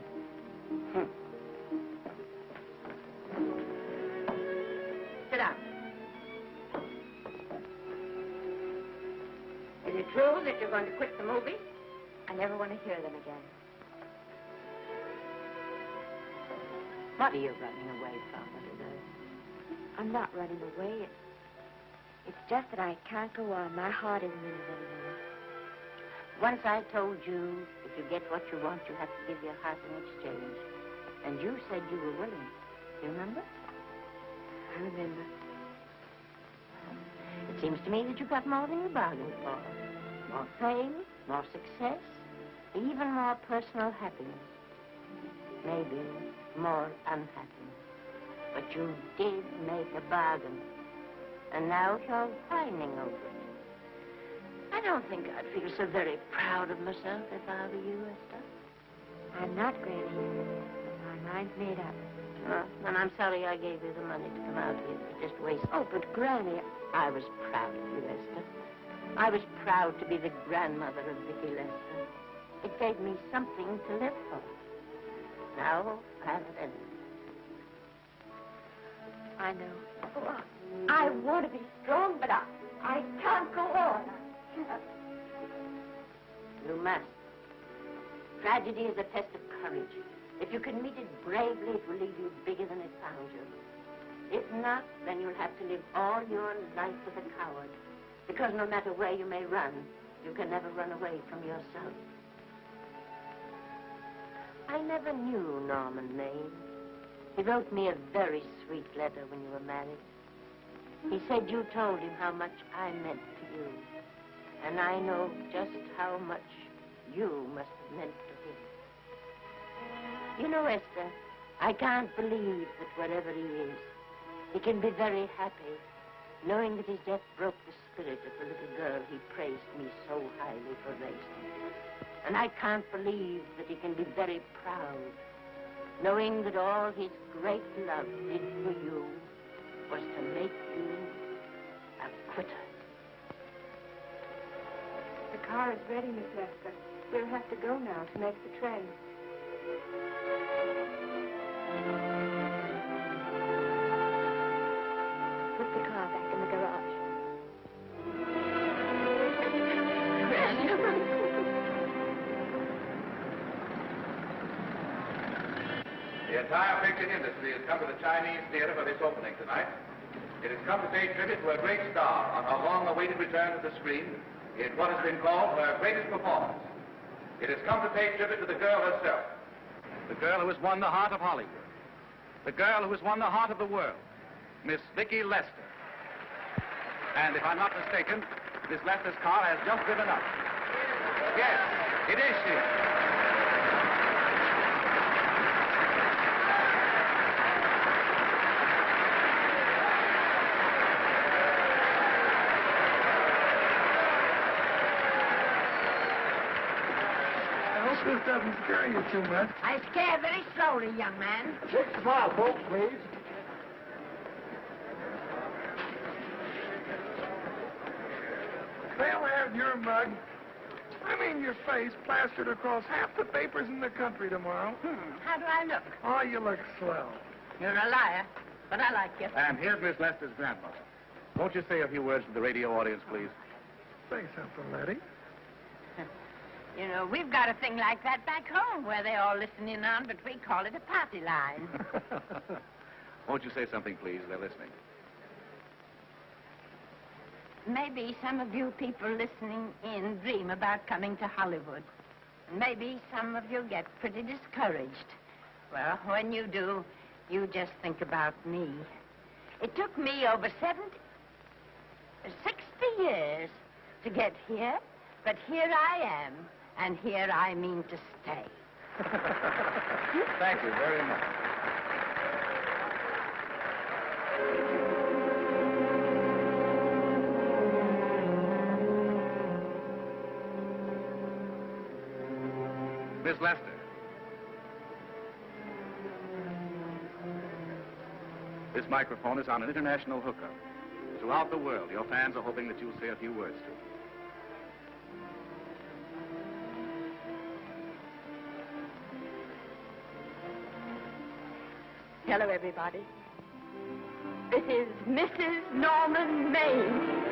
Sit down. Is it true that you're going to quit the movies? I never want to hear them again. What are you running away from, little girl? I'm not running away. It's just that I can't go on. My heart isn't in it anymore. Once I told you if you get what you want, you have to give your heart in exchange. And you said you were willing. You remember? I remember. It seems to me that you got more than you bargained for. More fame, more success, even more personal happiness. Maybe more unhappiness. But you did make a bargain. And now you're whining over it. I don't think I'd feel so very proud of myself if I were you, Esther. I'm not, Granny. My mind's made up. Oh, and I'm sorry I gave you the money to come out here. You just wasted. Oh, but Granny, I was proud of you, Esther. I was proud to be the grandmother of Vicky Lester. It gave me something to live for. Now, have it ended. I know. Oh, I want to be strong, but I can't go on. You must. Tragedy is a test of courage. If you can meet it bravely, it will leave you bigger than it found you. If not, then you'll have to live all your life with a coward. Because no matter where you may run, you can never run away from yourself. I never knew Norman Maine. He wrote me a very sweet letter when you were married. He said you told him how much I meant to you. And I know just how much you must have meant to him. You know, Esther, I can't believe that wherever he is, he can be very happy, knowing that his death broke the spirit of the little girl he praised me so highly for raising. And And I can't believe that he can be very proud, knowing that all his great love did for you was to make you a quitter. The car is ready, Miss Lester. We'll have to go now to make the train. Put the car back in the garage. The entire picture industry has come to the Chinese Theater for this opening tonight. It has come to pay tribute to a great star on her long-awaited return to the screen in what has been called her greatest performance. It has come to pay tribute to the girl herself. The girl who has won the heart of Hollywood. The girl who has won the heart of the world. Miss Vicki Lester. And if I'm not mistaken, Miss Lester's car has just driven up. Yes, it is she. I hope this doesn't scare you too much. I scare very slowly, young man. 6 o'clock, folks, please. They'll have your mug, I mean your face, plastered across half the papers in the country tomorrow. How do I look? Oh, you look swell. You're a liar, but I like you. And here's Miss Lester's grandmother. Won't you say a few words to the radio audience, please? Say something, Letty. You know, we've got a thing like that back home where they all listen in on, but we call it a party line. Won't you say something, please? They're listening. Maybe some of you people listening in dream about coming to Hollywood. Maybe some of you get pretty discouraged. Well, when you do, you just think about me. It took me over 60 years to get here, but here I am, and here I mean to stay. Thank you very much. Miss Lester. This microphone is on an international hookup. Throughout the world, your fans are hoping that you'll say a few words to them. Hello, everybody. This is Mrs. Norman Maine.